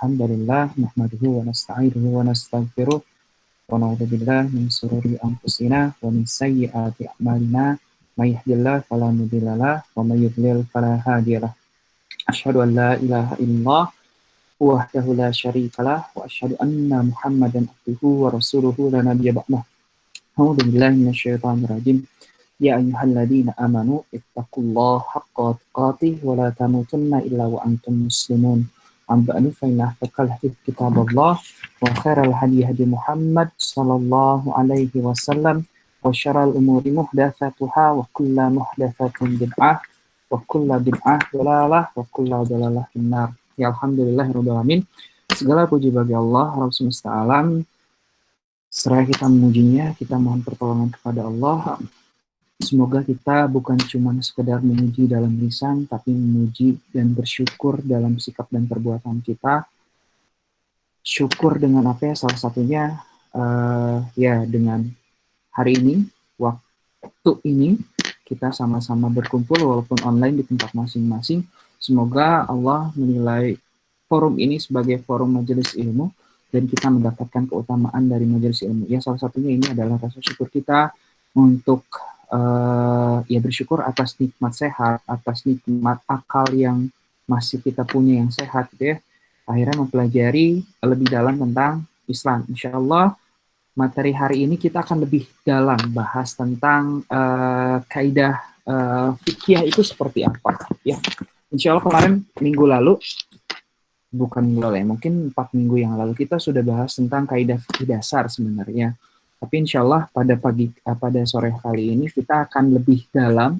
alhamdulillah nahmaduhu wa nasta'inuhu wa nastaghfiruh wa na'udzu billahi min shururi anfusina wa min sayyiati a'malina may yahdihillahu fala mudhillalah wa may yudlil fala hadiyalah. Asyhadu an la ilaha illallah wahdahu la syarikalah wa asyhadu anna Muhammadan abduhu wa rasuluhu la nabiyya ba'dah. A'udzu billahi minasyaitonir rajim. Ya ayyuhalladzina amanu ittaqullaha haqqa tuqatih wa la tamutunna illa wa antum muslimun. Amma ba'du fa inna ahsanal hadits kitabullah wa khairal hadi hadi Muhammad sallallahu alaihi wasallam wa syarrul umuri muhdatsatuha wa kullu muhdatsatin bid'ah wa kullu bid'ah dhalalah wa kullu dhalalah finnar. Ya alhamdulillahirabbil alamin. Segala puji bagi Allah Rabb semesta alam. Seraya kita memujinya, kita mohon pertolongan kepada Allah. Semoga kita bukan cuma sekedar memuji dalam lisan, tapi memuji dan bersyukur dalam sikap dan perbuatan kita. Syukur dengan apa ya? Salah satunya ya dengan hari ini, waktu ini, kita sama-sama berkumpul walaupun online di tempat masing-masing. Semoga Allah menilai forum ini sebagai forum majelis ilmu dan kita mendapatkan keutamaan dari majelis ilmu. Ya salah satunya ini adalah rasa syukur kita untuk ya bersyukur atas nikmat sehat, atas nikmat akal yang masih kita punya yang sehat gitu ya. Akhirnya mempelajari lebih dalam tentang Islam. Insya Allah materi hari ini kita akan lebih dalam bahas tentang kaidah fikih itu seperti apa ya. Insya Allah kemarin minggu lalu, bukan minggu lalu ya, mungkin 4 minggu yang lalu kita sudah bahas tentang kaidah fikih dasar sebenarnya. Tapi insya Allah pada sore kali ini kita akan lebih dalam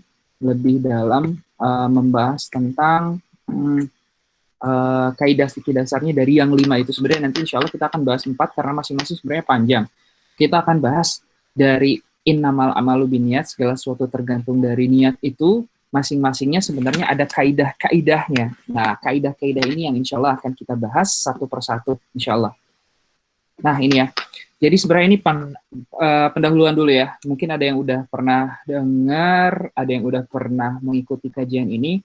membahas tentang kaidah fikih dasarnya dari yang 5 itu. Sebenarnya nanti insya Allah kita akan bahas 4 karena masing-masing sebenarnya panjang. Kita akan bahas dari innamal amalu binniyat, segala sesuatu tergantung dari niat itu, masing-masingnya sebenarnya ada kaidah-kaidahnya. Nah, kaidah-kaidah ini yang insya Allah akan kita bahas satu persatu insya Allah. Nah, ini ya. Jadi sebenarnya ini pendahuluan dulu ya. Mungkin ada yang udah pernah dengar, ada yang udah pernah mengikuti kajian ini.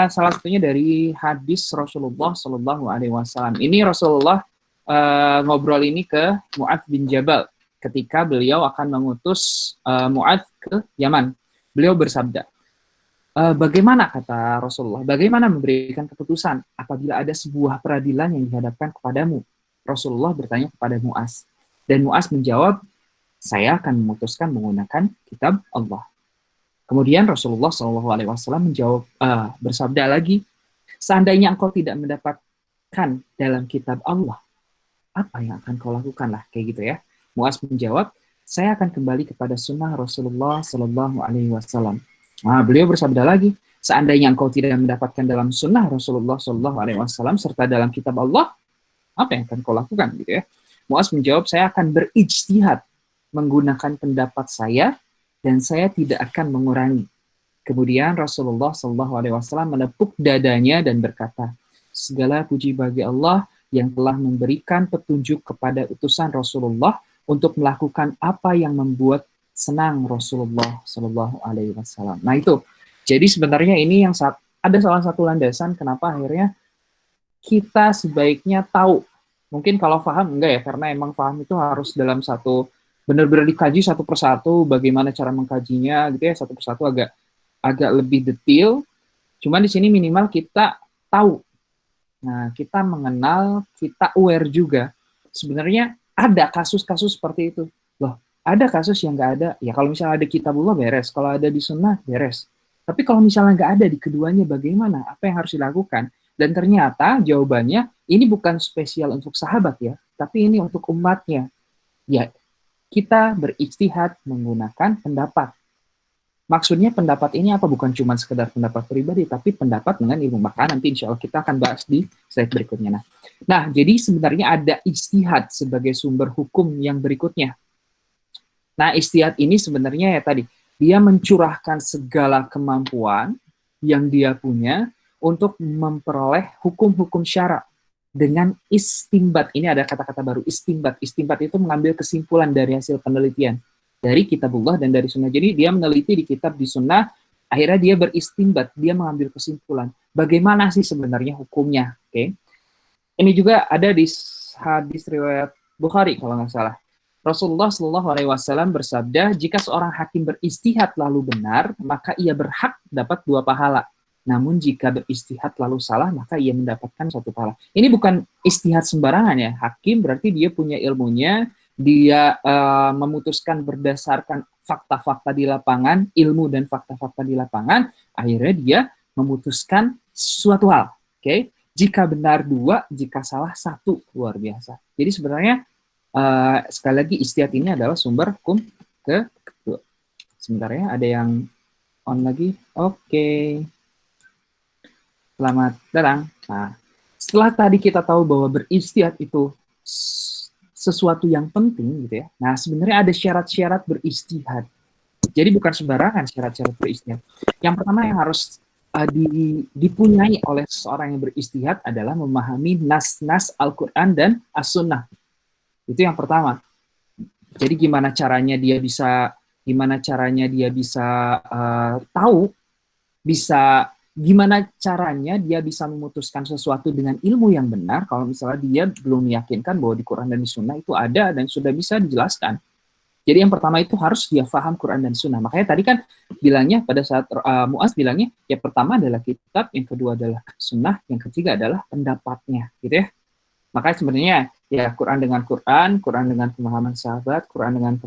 Salah satunya dari hadis Rasulullah Shallallahu Alaihi Wasallam. Ini Rasulullah ngobrol ini ke Mu'adz bin Jabal ketika beliau akan mengutus Mu'adz ke Yaman. Beliau bersabda, bagaimana kata Rasulullah, bagaimana memberikan keputusan apabila ada sebuah peradilan yang dihadapkan kepadamu? Rasulullah bertanya kepada Mu'adz. Dan Mu'adz menjawab, saya akan memutuskan menggunakan kitab Allah. Kemudian Rasulullah SAW menjawab, bersabda lagi, seandainya engkau tidak mendapatkan dalam kitab Allah, apa yang akan kau lakukan lah, kayak gitu ya. Mu'adz menjawab, saya akan kembali kepada sunnah Rasulullah SAW. Nah, beliau bersabda lagi, seandainya engkau tidak mendapatkan dalam sunnah Rasulullah SAW serta dalam kitab Allah, apa yang akan kau lakukan gitu ya. Mu'adz menjawab, saya akan berijtihad menggunakan pendapat saya dan saya tidak akan mengurangi. Kemudian Rasulullah SAW menepuk dadanya dan berkata, segala puji bagi Allah yang telah memberikan petunjuk kepada utusan Rasulullah untuk melakukan apa yang membuat senang Rasulullah SAW. Nah itu, jadi sebenarnya ini yang ada salah satu landasan kenapa akhirnya kita sebaiknya tahu. Mungkin kalau paham enggak ya, karena emang paham itu harus dalam satu, benar-benar dikaji satu persatu, bagaimana cara mengkajinya gitu ya, satu persatu agak lebih detail. Cuman di sini minimal kita tahu. Nah, kita mengenal, kita aware juga. Sebenarnya ada kasus-kasus seperti itu. Loh, ada kasus yang nggak ada. Ya kalau misalnya ada kitabullah beres, kalau ada di sunnah beres. Tapi kalau misalnya nggak ada di keduanya bagaimana? Apa yang harus dilakukan? Dan ternyata jawabannya ini bukan spesial untuk sahabat ya, tapi ini untuk umatnya. Ya, kita berijtihad menggunakan pendapat. Maksudnya pendapat ini apa? Bukan cuma sekedar pendapat pribadi, tapi pendapat dengan ilmu. Maka nanti insya Allah kita akan bahas di slide berikutnya. Nah, jadi sebenarnya ada ijtihad sebagai sumber hukum yang berikutnya. Nah, ijtihad ini sebenarnya ya tadi, dia mencurahkan segala kemampuan yang dia punya untuk memperoleh hukum-hukum syara dengan istimbat. Ini ada kata-kata baru, istimbat. Istimbat itu mengambil kesimpulan dari hasil penelitian dari kitabullah dan dari sunnah. Jadi dia meneliti di kitab, di sunnah, akhirnya dia beristimbat, dia mengambil kesimpulan. Bagaimana sih sebenarnya hukumnya? Oke. Ini juga ada di hadis riwayat Bukhari kalau nggak salah. Rasulullah Shallallahu Alaihi Wasallam bersabda, jika seorang hakim beristihad lalu benar, maka ia berhak dapat 2 pahala. Namun jika beristihad lalu salah, maka ia mendapatkan 1 pahala. Ini bukan istihad sembarangan ya. Hakim berarti dia punya ilmunya, dia memutuskan berdasarkan fakta-fakta di lapangan, ilmu dan fakta-fakta di lapangan, akhirnya dia memutuskan suatu hal. Oke? Jika benar 2, jika salah 1, luar biasa. Jadi sebenarnya sekali lagi istihad ini adalah sumber hukum kedua. Sebentar ya, ada yang on lagi. Oke. Selamat datang. Nah, setelah tadi kita tahu bahwa beristihad itu sesuatu yang penting gitu ya. Nah, sebenarnya ada syarat-syarat beristihad. Jadi bukan sembarangan syarat-syarat beristihad. Yang pertama yang harus dipunyai oleh seseorang yang beristihad adalah memahami nas-nas Al-Quran dan As-Sunnah. Itu yang pertama. Jadi gimana caranya dia bisa tahu, gimana caranya dia bisa memutuskan sesuatu dengan ilmu yang benar kalau misalnya dia belum meyakinkan bahwa di Quran dan di Sunnah itu ada dan sudah bisa dijelaskan. Jadi yang pertama itu harus dia paham Quran dan Sunnah. Makanya tadi kan bilangnya pada saat Muaz bilangnya, yang pertama adalah kitab, yang kedua adalah Sunnah, yang ketiga adalah pendapatnya, gitu ya. Makanya sebenarnya ya Quran dengan Quran, Quran dengan pemahaman sahabat, Quran dengan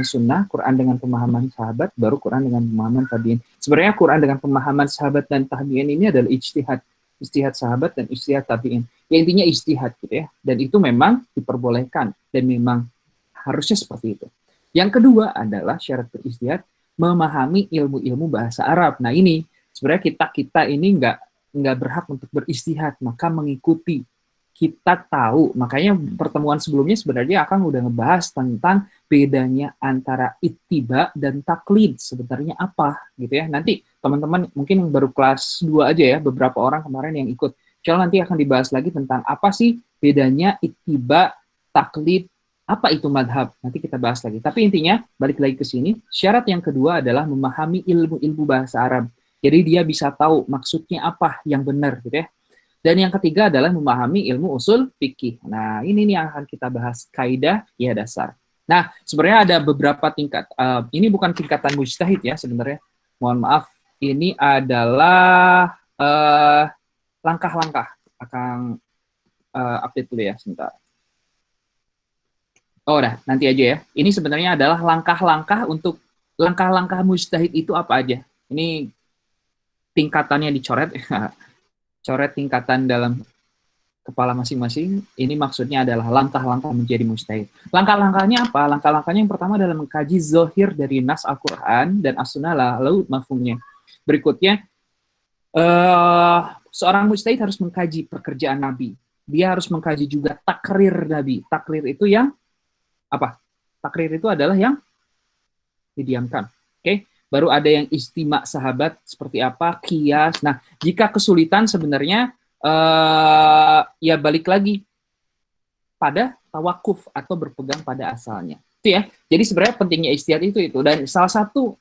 Sunnah, Quran dengan pemahaman sahabat, baru Quran dengan pemahaman tabi'in. Sebenarnya Quran dengan pemahaman sahabat dan tabi'in ini adalah ijtihad sahabat dan ijtihad tabi'in. Ya intinya ijtihad gitu ya. Dan itu memang diperbolehkan dan memang harusnya seperti itu. Yang kedua adalah syarat beristihad memahami ilmu-ilmu bahasa Arab. Nah ini sebenarnya kita ini nggak berhak untuk beristihad, maka mengikuti. Kita tahu, makanya pertemuan sebelumnya sebenarnya akan udah ngebahas tentang bedanya antara ittiba dan taklid, sebenarnya apa gitu ya. Nanti teman-teman mungkin baru kelas 2 aja ya, beberapa orang kemarin yang ikut. Insya Allah nanti akan dibahas lagi tentang apa sih bedanya ittiba, taklid, apa itu madhab. Nanti kita bahas lagi. Tapi intinya, balik lagi ke sini, syarat yang kedua adalah memahami ilmu-ilmu bahasa Arab. Jadi dia bisa tahu maksudnya apa yang benar gitu ya. Dan yang ketiga adalah memahami ilmu usul fikih. Nah, ini nih yang akan kita bahas, kaidah ya dasar. Nah, sebenarnya ada beberapa tingkat. Ini bukan tingkatan mujtahid ya sebenarnya. Mohon maaf, ini adalah langkah-langkah. Akan update dulu ya sebentar. Oh, udah, nanti aja ya. Ini sebenarnya adalah langkah-langkah untuk langkah-langkah mujtahid itu apa aja. Ini tingkatannya dicoret. Coret tingkatan dalam kepala masing-masing, ini maksudnya adalah langkah-langkah menjadi mujtahid. Langkah-langkahnya apa? Langkah-langkahnya yang pertama adalah mengkaji zahir dari nas Al-Quran dan As-Sunnah, lalu mafhumnya. Berikutnya, seorang mujtahid harus mengkaji pekerjaan Nabi. Dia harus mengkaji juga takrir Nabi. Takrir itu yang apa? Takrir itu adalah yang didiamkan. Oke? Baru ada yang istimak sahabat seperti apa, kias. Nah, jika kesulitan sebenarnya ya balik lagi pada tawakuf atau berpegang pada asalnya. Itu ya. Jadi sebenarnya pentingnya istihad itu. Dan salah satu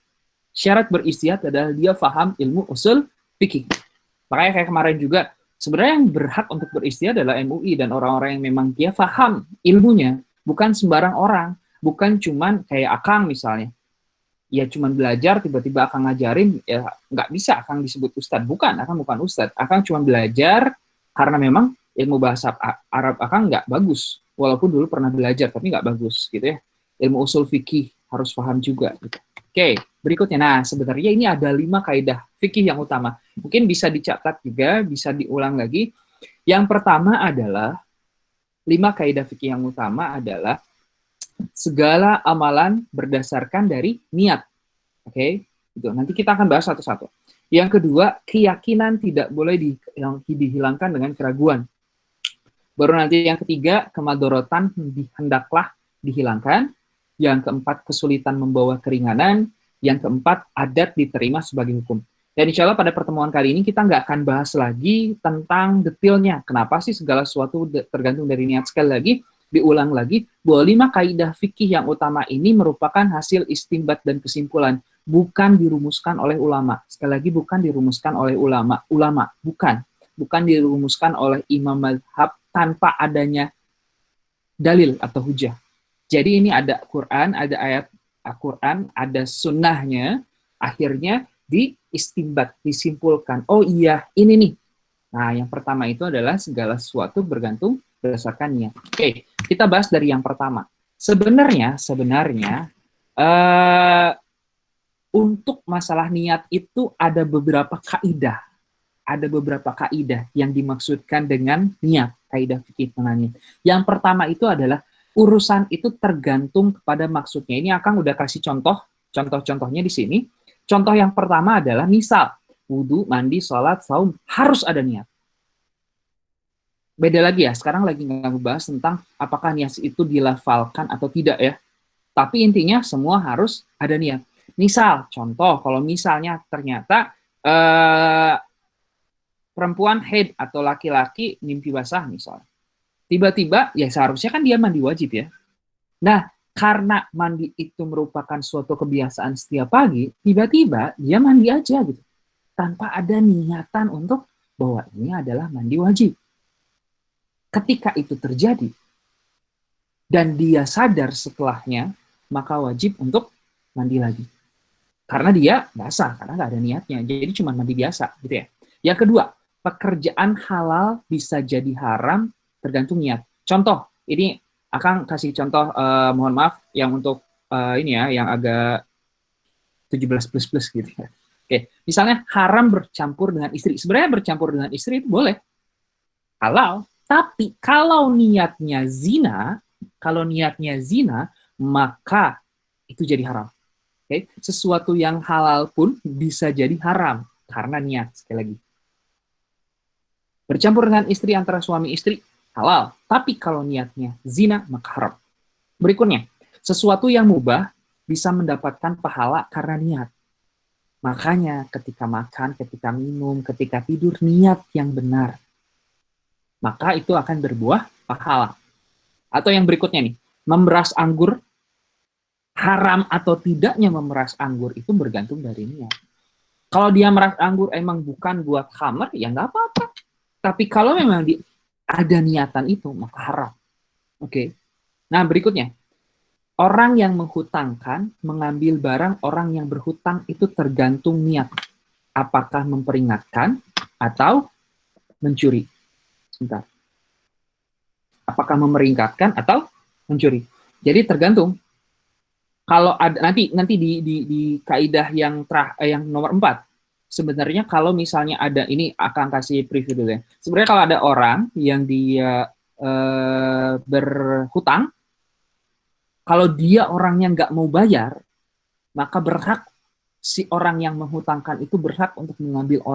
syarat beristihad adalah dia paham ilmu usul fikih. Makanya kayak kemarin juga, sebenarnya yang berhak untuk beristihad adalah MUI dan orang-orang yang memang dia paham ilmunya, bukan sembarang orang, bukan cuman kayak Akang misalnya. Ya cuman belajar, tiba-tiba Akang ngajarin, ya nggak bisa Akang disebut ustadz. Bukan, Akang bukan ustadz. Akang cuma belajar karena memang ilmu bahasa Arab Akang nggak bagus. Walaupun dulu pernah belajar, tapi nggak bagus gitu ya. Ilmu usul fikih harus paham juga. Gitu. Oke, berikutnya. Nah, sebenarnya ini ada 5 kaidah fikih yang utama. Mungkin bisa dicatat juga, bisa diulang lagi. Yang pertama adalah, 5 kaidah fikih yang utama adalah segala amalan berdasarkan dari niat. Oke, itu nanti kita akan bahas satu-satu. Yang kedua, keyakinan tidak boleh dihilangkan dengan keraguan. Baru nanti yang ketiga, kemadorotan hendaklah dihilangkan. Yang keempat, kesulitan membawa keringanan. Yang keempat, adat diterima sebagai hukum. Dan insya Allah pada pertemuan kali ini kita nggak akan bahas lagi tentang detailnya. Kenapa sih segala sesuatu tergantung dari niat. Sekali lagi, diulang lagi, bahwa 5 kaidah fikih yang utama ini merupakan hasil istinbat dan kesimpulan, bukan dirumuskan oleh ulama. Sekali lagi, bukan dirumuskan oleh ulama, bukan. bukan dirumuskan oleh imam mazhab tanpa adanya dalil atau hujah. Jadi ini ada Quran, ada ayat Al-Quran, ada sunnahnya, akhirnya diistimbat, disimpulkan. Oh iya, ini nih. Nah, yang pertama itu adalah segala sesuatu bergantung berdasarkan niat. Oke, kita bahas dari yang pertama. Sebenarnya untuk masalah niat itu ada beberapa kaidah. Ada beberapa kaidah yang dimaksudkan dengan niat, kaidah fikih tentang niat. Yang pertama itu adalah urusan itu tergantung kepada maksudnya. Ini Akang udah kasih contoh-contohnya di sini. Contoh yang pertama adalah misal wudu, mandi, sholat, saum harus ada niat. Beda lagi ya, sekarang lagi nggak ngebahas tentang apakah niat itu dilafalkan atau tidak ya. Tapi intinya semua harus ada niat. Misal, contoh, kalau misalnya ternyata perempuan haid atau laki-laki mimpi basah misalnya. Tiba-tiba, ya seharusnya kan dia mandi wajib ya. Nah, karena mandi itu merupakan suatu kebiasaan setiap pagi, tiba-tiba dia mandi aja gitu. Tanpa ada niatan untuk bahwa ini adalah mandi wajib. Ketika itu terjadi, dan dia sadar setelahnya, maka wajib untuk mandi lagi. Karena dia basah, karena nggak ada niatnya. Jadi cuma mandi biasa gitu ya. Yang kedua, pekerjaan halal bisa jadi haram tergantung niat. Contoh, ini Akang kasih contoh, mohon maaf, yang untuk ini ya, yang agak 17 plus gitu ya. Oke, misalnya haram bercampur dengan istri. Sebenarnya bercampur dengan istri itu boleh, halal. Tapi kalau niatnya zina, maka itu jadi haram. Oke, sesuatu yang halal pun bisa jadi haram karena niat. Sekali lagi, bercampur dengan istri antara suami istri halal, tapi kalau niatnya zina maka haram. Berikutnya, sesuatu yang mubah bisa mendapatkan pahala karena niat. Makanya ketika makan, ketika minum, ketika tidur, niat yang benar, maka itu akan berbuah pahala. Atau yang berikutnya nih, memeras anggur, haram atau tidaknya memeras anggur itu bergantung dari niat. Kalau dia meras anggur emang bukan buat khamr, ya nggak apa-apa. Tapi kalau memang ada niatan itu, maka haram. Oke. Nah, berikutnya. Orang yang menghutangkan, mengambil barang orang yang berhutang itu tergantung niat. Apakah memperingatkan atau mencuri. Sebentar. Apakah memperingatkan atau mencuri. Jadi tergantung. Kalau ada nanti di kaidah yang nomor 4, sebenarnya kalau misalnya ada, ini akan kasih preview dulu ya. Sebenarnya kalau ada orang yang dia berhutang, kalau dia orangnya nggak mau bayar, maka berhak si orang yang menghutangkan itu berhak untuk mengambil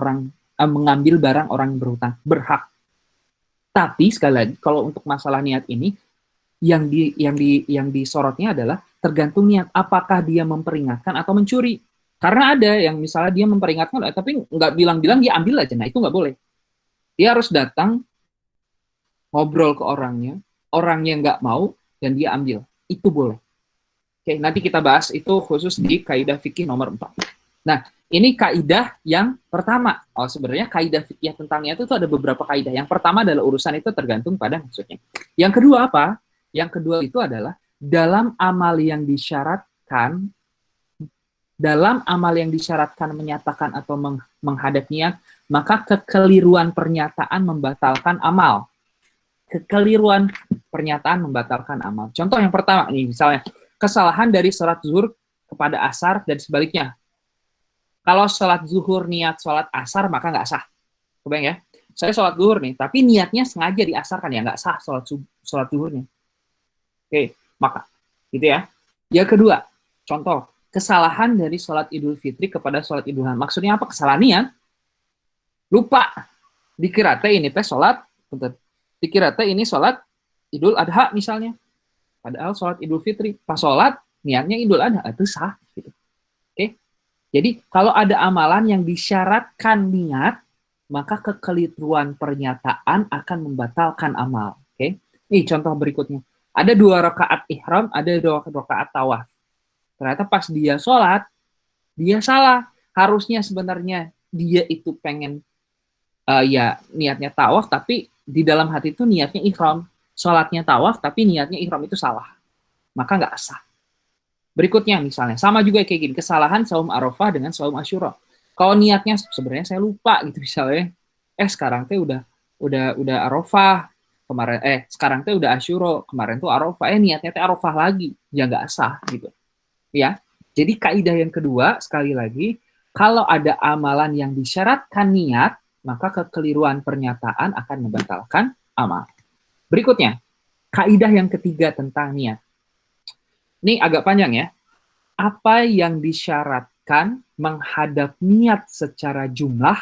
barang orang yang berhutang, berhak. Tapi sekali lagi, kalau untuk masalah niat ini, yang disorotnya adalah tergantung niat, apakah dia memperingatkan atau mencuri. Karena ada yang misalnya dia memperingatkan, tapi nggak bilang-bilang dia ambil aja, nah itu nggak boleh. Dia harus datang, ngobrol ke orangnya nggak mau, dan dia ambil. Itu boleh. Oke, nanti kita bahas itu khusus di kaidah fikih nomor 4. Nah, ini kaidah yang pertama. Oh, sebenarnya kaidah fikih tentang niat itu ada beberapa kaidah. Yang pertama adalah urusan itu tergantung pada maksudnya. Yang kedua apa? Yang kedua itu adalah dalam amal yang disyaratkan menyatakan atau menghadap niat, maka kekeliruan pernyataan membatalkan amal. Kekeliruan pernyataan membatalkan amal. Contoh yang pertama nih, misalnya kesalahan dari sholat zuhur kepada asar dan sebaliknya. Kalau sholat zuhur niat sholat asar maka nggak sah. Kebayang ya? Saya sholat zuhur nih, tapi niatnya sengaja diasarkan, ya nggak sah sholat zuhurnya. Oke, maka gitu ya. Yang kedua, contoh kesalahan dari sholat Idul Fitri kepada sholat Idul Adha. Maksudnya apa? Kesalahan niat. Lupa. Dikira teh ini teh sholat, dikira teh ini sholat Idul Adha misalnya. Padahal sholat Idul Fitri. Pas sholat, niatnya Idul Adha. Itu sah. Gitu. Oke. Jadi, kalau ada amalan yang disyaratkan niat, maka kekeliruan pernyataan akan membatalkan amal. Oke. Nih, contoh berikutnya. Ada 2 rakaat ihram, ada 2 rakaat tawaf. Ternyata pas dia sholat, dia salah. Harusnya sebenarnya dia itu pengen ya niatnya tawaf tapi di dalam hati itu niatnya ihram. Sholatnya tawaf tapi niatnya ihram itu salah. Maka nggak sah. Berikutnya misalnya, sama juga kayak gini, kesalahan saum Arafah dengan saum Asyura. Kalau niatnya sebenarnya saya lupa gitu misalnya, sekarang teh udah Arafah, kemarin sekarang teh udah Asyura, kemarin tuh Arafah, niatnya teh Arafah lagi, ya nggak sah gitu. Ya. Jadi kaidah yang kedua sekali lagi, kalau ada amalan yang disyaratkan niat, maka kekeliruan pernyataan akan membatalkan amal. Berikutnya, kaidah yang ketiga tentang niat. Ini agak panjang ya. Apa yang disyaratkan menghadap niat secara jumlah,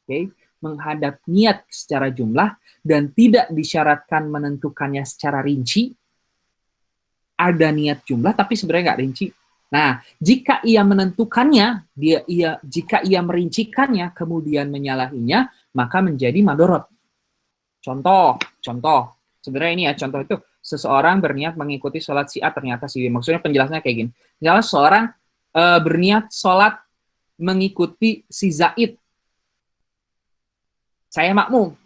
okay, menghadap niat secara jumlah, dan tidak disyaratkan menentukannya secara rinci, ada niat jumlah tapi sebenarnya nggak rinci. Nah, jika ia menentukannya, jika ia merincikannya, kemudian menyalahinya, maka menjadi madorot. Contoh, sebenarnya ini ya, contoh itu, seseorang berniat mengikuti sholat si A, ternyata si B. Maksudnya penjelasannya kayak gini. Misalnya seorang berniat sholat mengikuti si Zaid. Saya makmum.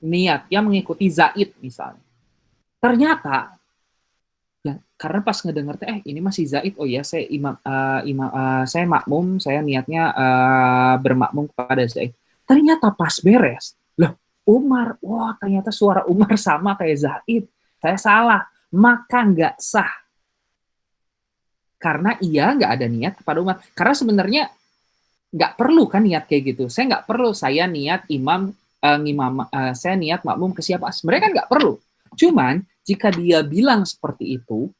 Niatnya mengikuti Zaid misalnya. Ternyata, ya, karena pas ngedenger ini masih Zaid, oh ya saya saya makmum, saya niatnya bermakmum kepada Zaid. Ternyata pas beres, loh Umar, wah ternyata suara Umar sama kayak Zaid. Saya salah, maka nggak sah. Karena ia nggak ada niat kepada Umar. Karena sebenarnya nggak perlu kan niat kayak gitu. Saya nggak perlu saya niat saya niat makmum ke siapa. Sebenarnya kan nggak perlu. Cuman jika dia bilang seperti itu,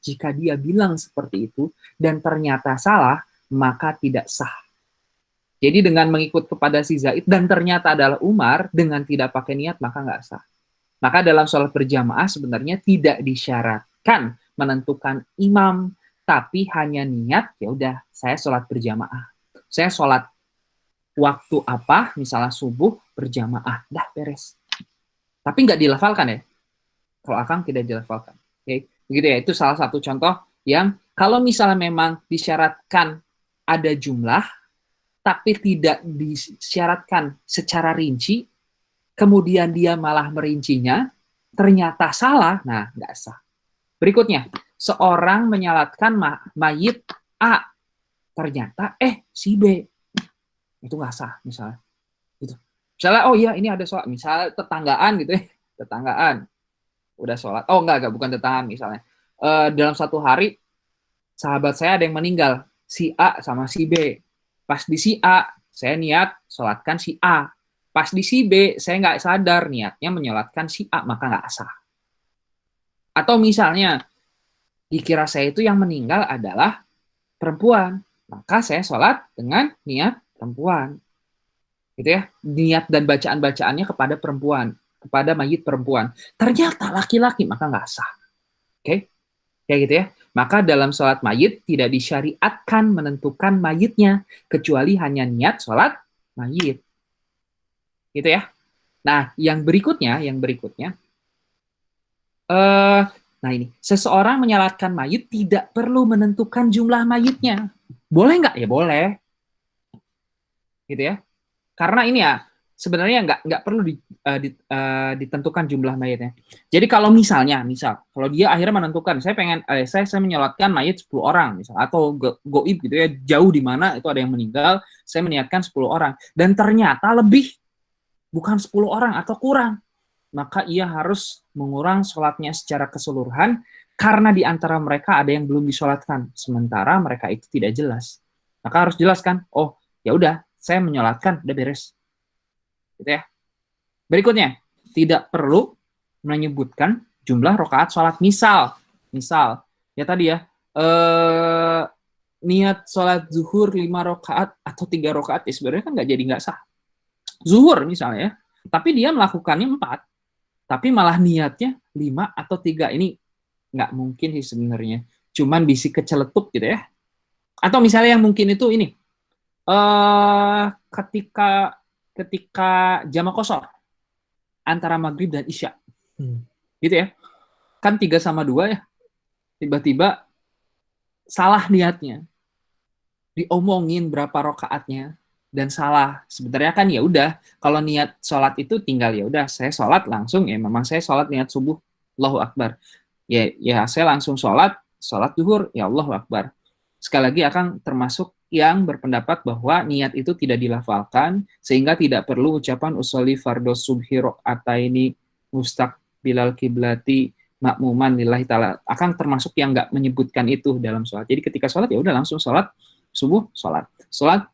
dan ternyata salah, maka tidak sah. Jadi dengan mengikut kepada si Zaid dan ternyata adalah Umar dengan tidak pakai niat, maka nggak sah. Maka dalam sholat berjamaah sebenarnya tidak disyaratkan menentukan imam, tapi hanya niat, ya udah saya sholat berjamaah. Saya sholat waktu apa, misalnya subuh berjamaah, dah beres. Tapi nggak dilafalkan ya. Kalau akang tidak dilafalkan. Oke, begitu ya. Itu salah satu contoh yang kalau misalnya memang disyaratkan ada jumlah, tapi tidak disyaratkan secara rinci, kemudian dia malah merincinya, ternyata salah, nah nggak sah. Berikutnya, seorang menyalatkan mayit A, ternyata si B. Itu nggak sah misalnya. Gitu. Misalnya, oh iya ini ada sholat, misalnya tetanggaan gitu ya, tetanggaan, udah sholat, oh enggak, bukan tetanggaan misalnya. Dalam satu hari, sahabat saya ada yang meninggal, si A sama si B. Pas di si A, saya niat sholatkan si A. Pas di si B, saya nggak sadar niatnya menyolatkan si A, maka nggak sah. Atau misalnya, dikira saya itu yang meninggal adalah perempuan, maka saya sholat dengan niat perempuan. Gitu ya, niat dan bacaan-bacaannya kepada perempuan, kepada mayit perempuan. Ternyata laki-laki, maka nggak sah. Oke? Kayak gitu ya. Maka dalam sholat mayit tidak disyariatkan menentukan mayitnya, kecuali hanya niat sholat mayit. Gitu ya. Nah, yang berikutnya, nah ini, seseorang menyalatkan mayit tidak perlu menentukan jumlah mayitnya. Boleh nggak? Ya boleh. Gitu ya. Karena ini ya, sebenarnya nggak perlu ditentukan jumlah mayitnya. Jadi kalau kalau dia akhirnya menentukan, saya menyolatkan mayit 10 orang, misal, atau goib gitu ya, jauh di mana itu ada yang meninggal, saya meniatkan 10 orang, dan ternyata lebih, bukan 10 orang atau kurang, maka ia harus mengurang sholatnya secara keseluruhan, karena di antara mereka ada yang belum disolatkan, sementara mereka itu tidak jelas. Maka harus jelaskan, oh ya udah, saya menyolatkan, udah beres. Gitu ya. Berikutnya, tidak perlu menyebutkan jumlah rakaat sholat. Misal, ya tadi ya, niat sholat zuhur 5 rakaat atau 3 rakaat, ya sebenarnya kan nggak sah. Zuhur misalnya ya, tapi dia melakukannya 4, tapi malah niatnya 5 atau 3. Ini nggak mungkin sih sebenarnya. Cuman bisi keceletuk gitu ya. Atau misalnya yang mungkin itu ini, ketika jamaah kosor antara maghrib dan isya. Gitu ya. Kan 3 sama 2 ya. Tiba-tiba salah niatnya. Diomongin berapa rokaatnya. dan salah. Sebenarnya kan ya udah, kalau niat sholat itu tinggal ya udah saya sholat langsung ya memang saya sholat niat subuh, Allahu Akbar. Ya saya langsung sholat zuhur, ya Allahu Akbar. Sekali lagi akan termasuk yang berpendapat bahwa niat itu tidak dilafalkan sehingga tidak perlu ucapan usolli fardhu subhi rakaataini mustaqbilal kiblati makmuman lillahi ta'ala. Akan termasuk yang nggak menyebutkan itu dalam sholat. Jadi ketika sholat ya udah langsung sholat subuh, sholat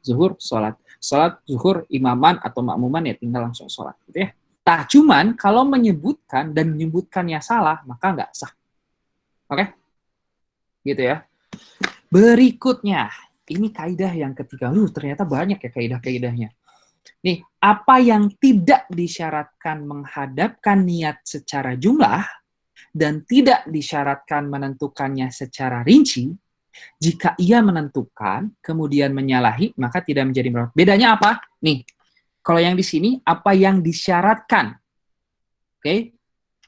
zuhur, sholat zuhur imaman atau makmuman ya tinggal langsung sholat gitu ya. Nah, cuman kalau menyebutkan dan menyebutkannya salah maka nggak sah. Oke? Gitu ya. Berikutnya, ini kaidah yang ketiga. Ternyata banyak ya kaidah-kaidahnya. Nih, apa yang tidak disyaratkan menghadapkan niat secara jumlah dan tidak disyaratkan menentukannya secara rinci, jika ia menentukan kemudian menyalahi maka tidak menjadi murad. Bedanya apa? Nih, kalau yang di sini apa yang disyaratkan, oke,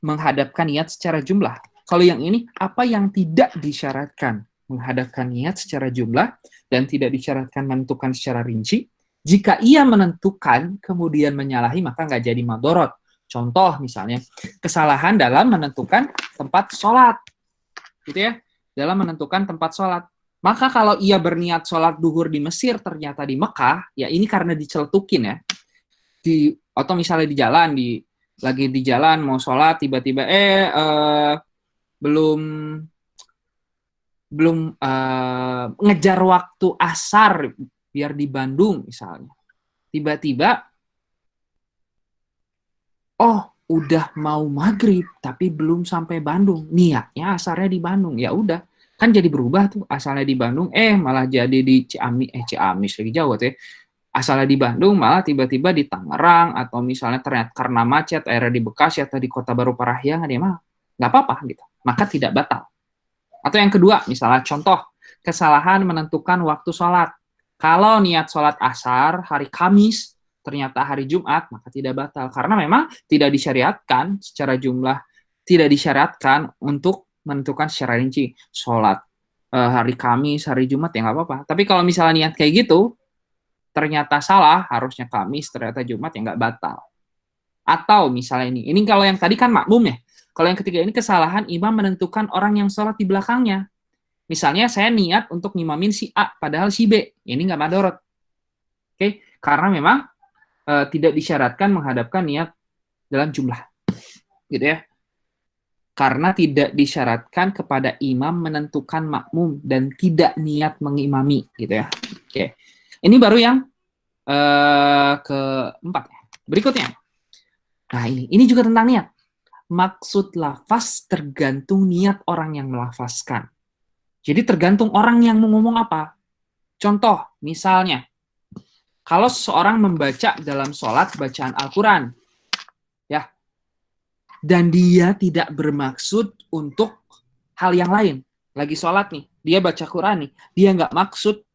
menghadapkan niat secara jumlah. Kalau yang ini apa yang tidak disyaratkan, menghadapkan niat secara jumlah dan tidak disyaratkan menentukan secara rinci. Jika ia menentukan kemudian menyalahi maka nggak jadi madorot. Contoh misalnya kesalahan dalam menentukan tempat sholat, gitu ya, dalam menentukan tempat sholat. Maka kalau ia berniat sholat duhur di Mesir ternyata di Mekah, ya ini karena diceletukin ya. Atau misalnya di jalan, lagi di jalan mau sholat tiba-tiba belum ngejar waktu asar biar di Bandung misalnya. Tiba-tiba udah mau maghrib tapi belum sampai Bandung. Niatnya asarnya di Bandung. Ya udah, kan jadi berubah tuh. Asalnya di Bandung malah jadi di Ciamis lagi jauh tuh ya. Asalnya di Bandung malah tiba-tiba di Tangerang atau misalnya ternyata karena macet akhirnya di Bekasi atau di Kota Baru Parahyangan ya mah nggak apa-apa gitu. Maka tidak batal. Atau yang kedua, misalnya contoh, kesalahan menentukan waktu sholat. Kalau niat sholat asar hari Kamis, ternyata hari Jumat, maka tidak batal. Karena memang tidak disyariatkan secara jumlah, tidak disyariatkan untuk menentukan secara rinci. Sholat hari Kamis, hari Jumat, ya nggak apa-apa. Tapi kalau misalnya niat kayak gitu, ternyata salah, harusnya Kamis, ternyata Jumat, ya nggak batal. Atau misalnya ini kalau yang tadi kan makmum ya. Kalau yang ketiga ini kesalahan imam menentukan orang yang sholat di belakangnya. Misalnya saya niat untuk ngimamin si A, padahal si B. Ini nggak madorot. Oke? Karena memang tidak disyaratkan menghadapkan niat dalam jumlah. Gitu ya. Karena tidak disyaratkan kepada imam menentukan makmum dan tidak niat mengimami. Gitu ya. Oke. Ini baru yang keempat. Berikutnya. Nah ini juga tentang niat. Maksud lafaz tergantung niat orang yang melafazkan. Jadi tergantung orang yang mau ngomong apa. Contoh, misalnya, kalau seseorang membaca dalam sholat bacaan Al-Quran, ya, dan dia tidak bermaksud untuk hal yang lain. Lagi sholat nih, dia baca Quran nih, dia nggak maksud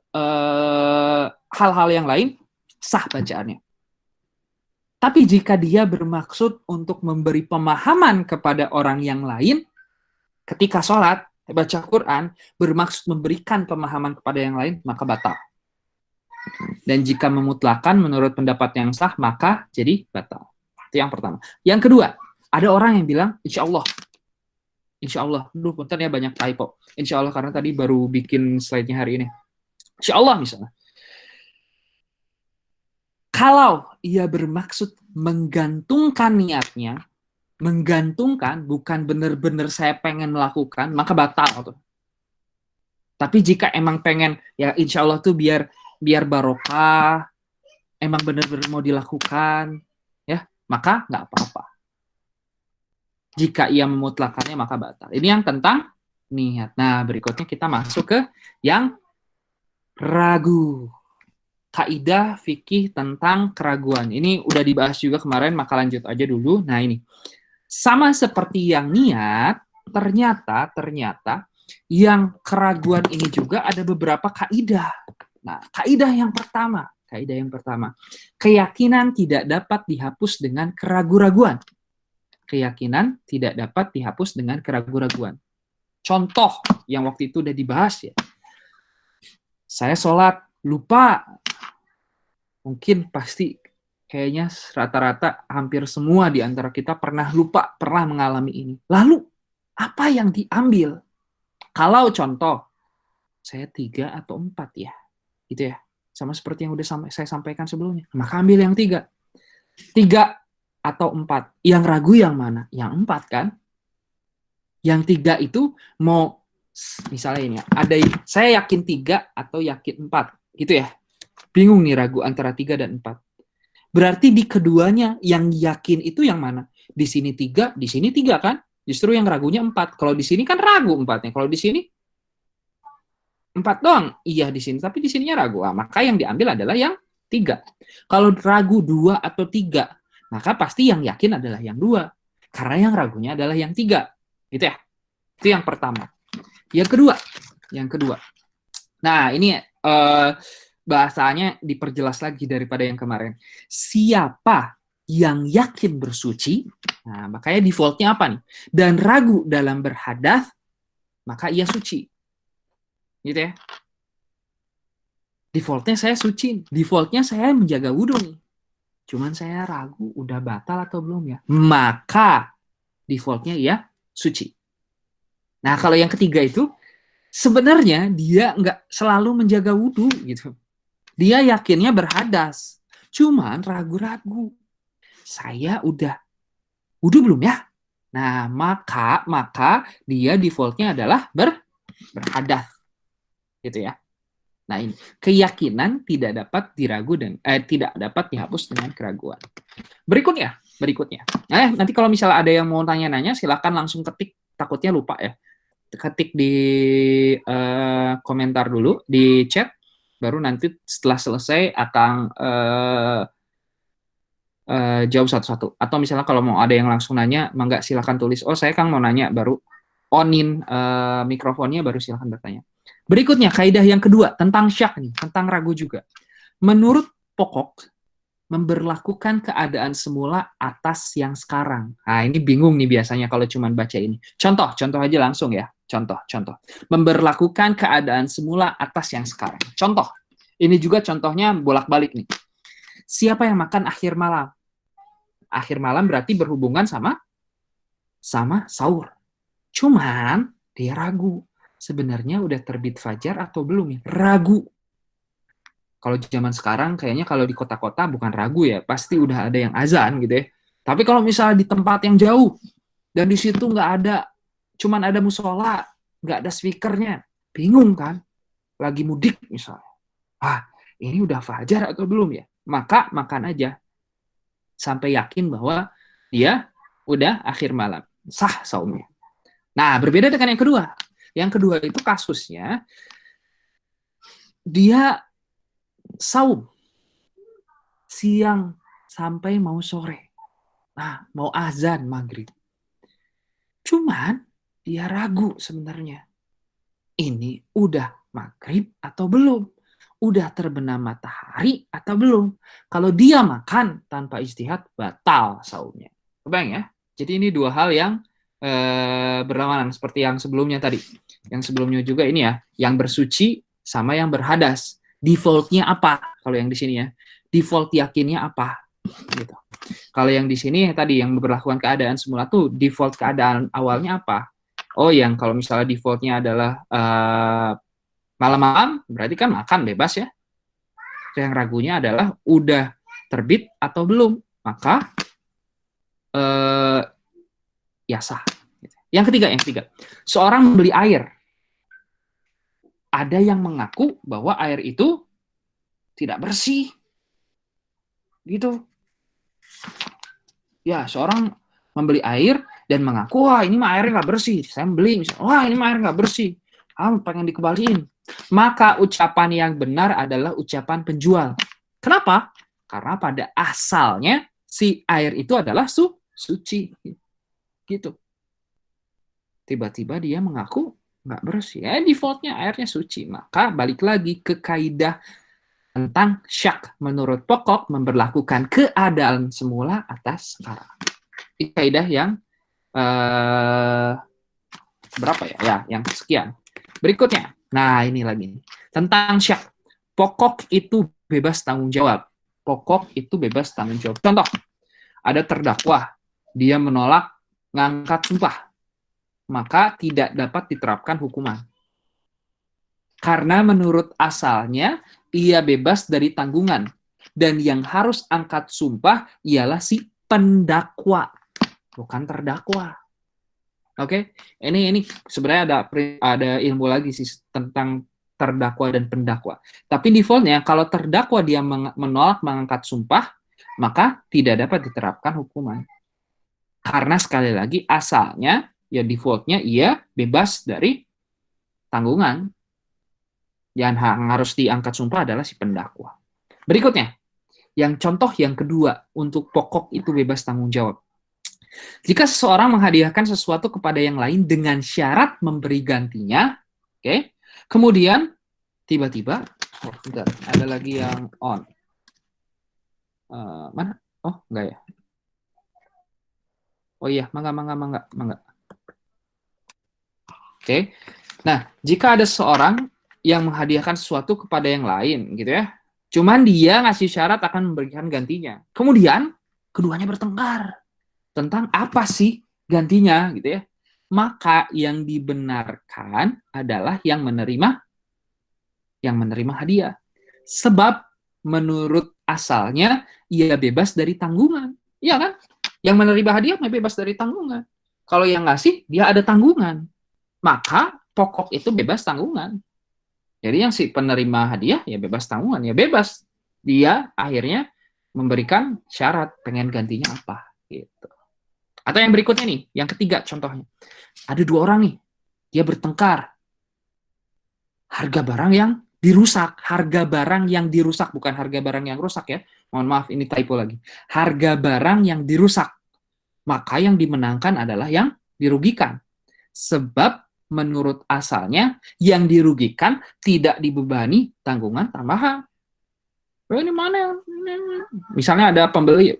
hal-hal yang lain, sah bacaannya. Tapi jika dia bermaksud untuk memberi pemahaman kepada orang yang lain, ketika sholat, baca Quran, bermaksud memberikan pemahaman kepada yang lain, maka batal. Dan jika memutlakan menurut pendapat yang sah, maka jadi batal. Itu yang pertama. Yang kedua, ada orang yang bilang, insya Allah. Insya Allah. Punten ya banyak typo. Insya Allah, karena tadi baru bikin slide-nya hari ini. Insya Allah misalnya. Kalau ia bermaksud menggantungkan niatnya, menggantungkan, bukan benar-benar saya pengen melakukan, maka batal tuh. Tapi jika emang pengen, ya insya Allah tuh biar barokah, emang benar-benar mau dilakukan, ya maka nggak apa-apa. Jika ia memutlakannya maka batal. Ini yang tentang niat. Nah berikutnya kita masuk ke yang ragu. Kaidah fikih tentang keraguan. Ini udah dibahas juga kemarin, maka lanjut aja dulu. Nah ini, sama seperti yang niat, ternyata yang keraguan ini juga ada beberapa kaidah. Nah, kaidah yang pertama, keyakinan tidak dapat dihapus dengan keraguan-raguan. Keyakinan tidak dapat dihapus dengan keraguan-raguan. Contoh yang waktu itu udah dibahas ya. Saya sholat, lupa Mungkin pasti kayaknya rata-rata hampir semua di antara kita pernah lupa, pernah mengalami ini. Lalu, apa yang diambil? Kalau contoh, saya 3 atau 4 ya, gitu ya. Sama seperti yang udah saya sampaikan sebelumnya. Maka ambil yang 3. 3 atau 4. Yang ragu yang mana? Yang 4 kan? Yang 3 itu mau, misalnya ini ya, saya yakin 3 atau yakin 4, gitu ya. Bingung nih, ragu antara 3 dan 4. Berarti di keduanya yang yakin itu yang mana? Di sini 3, di sini 3 kan? Justru yang ragunya 4. Kalau di sini kan ragu 4-nya. Kalau di sini 4 doang. Iya di sini, tapi di sininya ragu. Nah, maka yang diambil adalah yang 3. Kalau ragu 2 atau 3, maka pasti yang yakin adalah yang 2. Karena yang ragunya adalah yang 3. Gitu ya. Itu yang pertama. Yang kedua. Nah, ini bahasanya diperjelas lagi daripada yang kemarin. Siapa yang yakin bersuci, nah makanya defaultnya apa nih? Dan ragu dalam berhadas, maka ia suci. Gitu ya. Defaultnya saya suci, defaultnya saya menjaga wudhu nih. Cuman saya ragu udah batal atau belum ya. Maka defaultnya ia suci. Nah kalau yang ketiga itu, sebenarnya dia nggak selalu menjaga wudhu gitu. Dia yakinnya berhadas. Cuman ragu-ragu. Saya udah wudhu belum ya? Nah, maka dia defaultnya adalah berhadas. Gitu ya. Nah, ini keyakinan tidak dapat diragu dan tidak dapat dihapus dengan keraguan. Berikutnya. Nah, nanti kalau misalnya ada yang mau tanya-nanya, silakan langsung ketik. Takutnya lupa ya. Ketik di komentar dulu di chat. Baru nanti setelah selesai akan jawab satu-satu. Atau misalnya kalau mau ada yang langsung nanya, mangga silakan tulis. Oh, saya Kang mau nanya, baru onin mikrofonnya, baru silakan bertanya. Berikutnya, kaidah yang kedua, tentang syak nih, tentang ragu juga. Menurut pokok, memberlakukan keadaan semula atas yang sekarang. Nah, ini bingung nih biasanya kalau cuma baca ini. Contoh aja langsung ya. Contoh. Memberlakukan keadaan semula atas yang sekarang. Contoh. Ini juga contohnya bolak-balik nih. Siapa yang makan akhir malam? Akhir malam berarti berhubungan sama sahur. Cuman dia ragu. Sebenarnya udah terbit fajar atau belum ya? Ragu. Kalau zaman sekarang kayaknya kalau di kota-kota bukan ragu ya, pasti udah ada yang azan gitu ya. Tapi kalau misalnya di tempat yang jauh dan di situ nggak ada, cuman ada musola, nggak ada speakernya, bingung kan? Lagi mudik misalnya. Ini udah fajar atau belum ya? Maka makan aja sampai yakin bahwa dia udah akhir malam. Sah saumnya. Nah, berbeda dengan yang kedua. Yang kedua itu kasusnya dia saum siang sampai mau sore. Nah, mau azan maghrib. Cuman dia ragu sebenarnya. Ini udah maghrib atau belum? Udah terbenam matahari atau belum? Kalau dia makan tanpa istihad, batal saumnya. Kebayang ya? Jadi ini dua hal yang berlawanan seperti yang sebelumnya tadi. Yang sebelumnya juga ini ya, yang bersuci sama yang berhadas. Defaultnya apa? Kalau yang di sini ya, default yakinnya apa? Gitu. Kalau yang di sini tadi yang memperlakukan keadaan semula tuh default keadaan awalnya apa? Oh, yang kalau misalnya defaultnya adalah malam-malam, berarti kan makan bebas ya. Yang ragunya adalah udah terbit atau belum, maka ya sah. Yang ketiga, seorang membeli air. Ada yang mengaku bahwa air itu tidak bersih. Gitu. Ya, seorang membeli air dan mengaku, wah ini mah airnya nggak bersih. Saya beli, misalnya, wah ini mah air nggak bersih. Pengen dikembaliin. Maka ucapan yang benar adalah ucapan penjual. Kenapa? Karena pada asalnya si air itu adalah suci. Gitu. Tiba-tiba dia mengaku nggak bersih. Defaultnya airnya suci. Maka balik lagi ke kaidah tentang syak. Menurut pokok, memberlakukan keadaan semula atas sekarang. Ini kaidah yang berapa ya? Ya, yang sekian. Berikutnya. Nah, ini lagi. Tentang syak. Pokok itu bebas tanggung jawab. pokok itu bebas tanggung jawab. Contoh, ada terdakwa, dia menolak ngangkat sumpah, maka tidak dapat diterapkan hukuman. Karena menurut asalnya, ia bebas dari tanggungan. Dan yang harus angkat sumpah ialah si pendakwa, bukan terdakwa. Oke, ini sebenarnya ada ilmu lagi sih tentang terdakwa dan pendakwa. Tapi defaultnya kalau terdakwa dia menolak mengangkat sumpah, maka tidak dapat diterapkan hukuman. Karena sekali lagi asalnya ya defaultnya ia bebas dari tanggungan. Yang harus diangkat sumpah adalah si pendakwa. Berikutnya, yang contoh yang kedua untuk pokok itu bebas tanggung jawab. Jika seseorang menghadiahkan sesuatu kepada yang lain dengan syarat memberi gantinya, oke, kemudian tiba-tiba, bentar, ada lagi yang on. Mana? Oh, enggak ya. Oh iya, mangga. Oke. Nah, jika ada seorang yang menghadiahkan sesuatu kepada yang lain, gitu ya, cuman dia ngasih syarat akan memberikan gantinya. Kemudian, keduanya bertengkar tentang apa sih gantinya, gitu ya. Maka yang dibenarkan adalah yang menerima hadiah. Sebab menurut asalnya ia bebas dari tanggungan. Iya kan? Yang menerima hadiah bebas dari tanggungan. Kalau yang ngasih dia ada tanggungan. Maka pokok itu bebas tanggungan. Jadi yang si penerima hadiah ya bebas tanggungan, ya bebas. Dia akhirnya memberikan syarat pengen gantinya apa gitu. Atau yang berikutnya nih, yang ketiga contohnya. Ada dua orang nih, dia bertengkar. Harga barang yang dirusak, bukan harga barang yang rusak ya. Mohon maaf, ini typo lagi. Harga barang yang dirusak. Maka yang dimenangkan adalah yang dirugikan. Sebab menurut asalnya yang dirugikan tidak dibebani tanggungan tambahan. Ini mana? Misalnya ada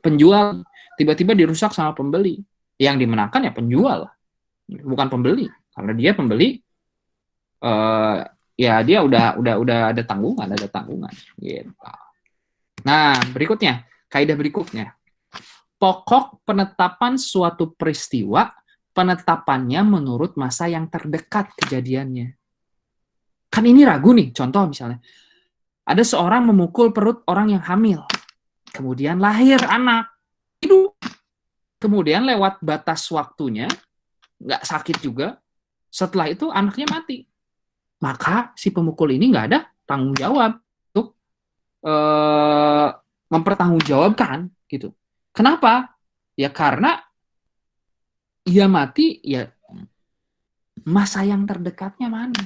penjual tiba-tiba dirusak sama pembeli. Yang dimenangkan ya penjual, bukan pembeli. Karena dia pembeli ya dia udah ada tanggungan gitu. Nah, kaidah berikutnya. Pokok penetapan suatu peristiwa, penetapannya menurut masa yang terdekat kejadiannya. Kan ini ragu nih, contoh misalnya. Ada seorang memukul perut orang yang hamil. Kemudian lahir anak. Hidup. Kemudian lewat batas waktunya, nggak sakit juga. Setelah itu anaknya mati. Maka si pemukul ini nggak ada tanggung jawab untuk mempertanggungjawabkan gitu. Kenapa? Ya karena ia mati, ya masa yang terdekatnya mana?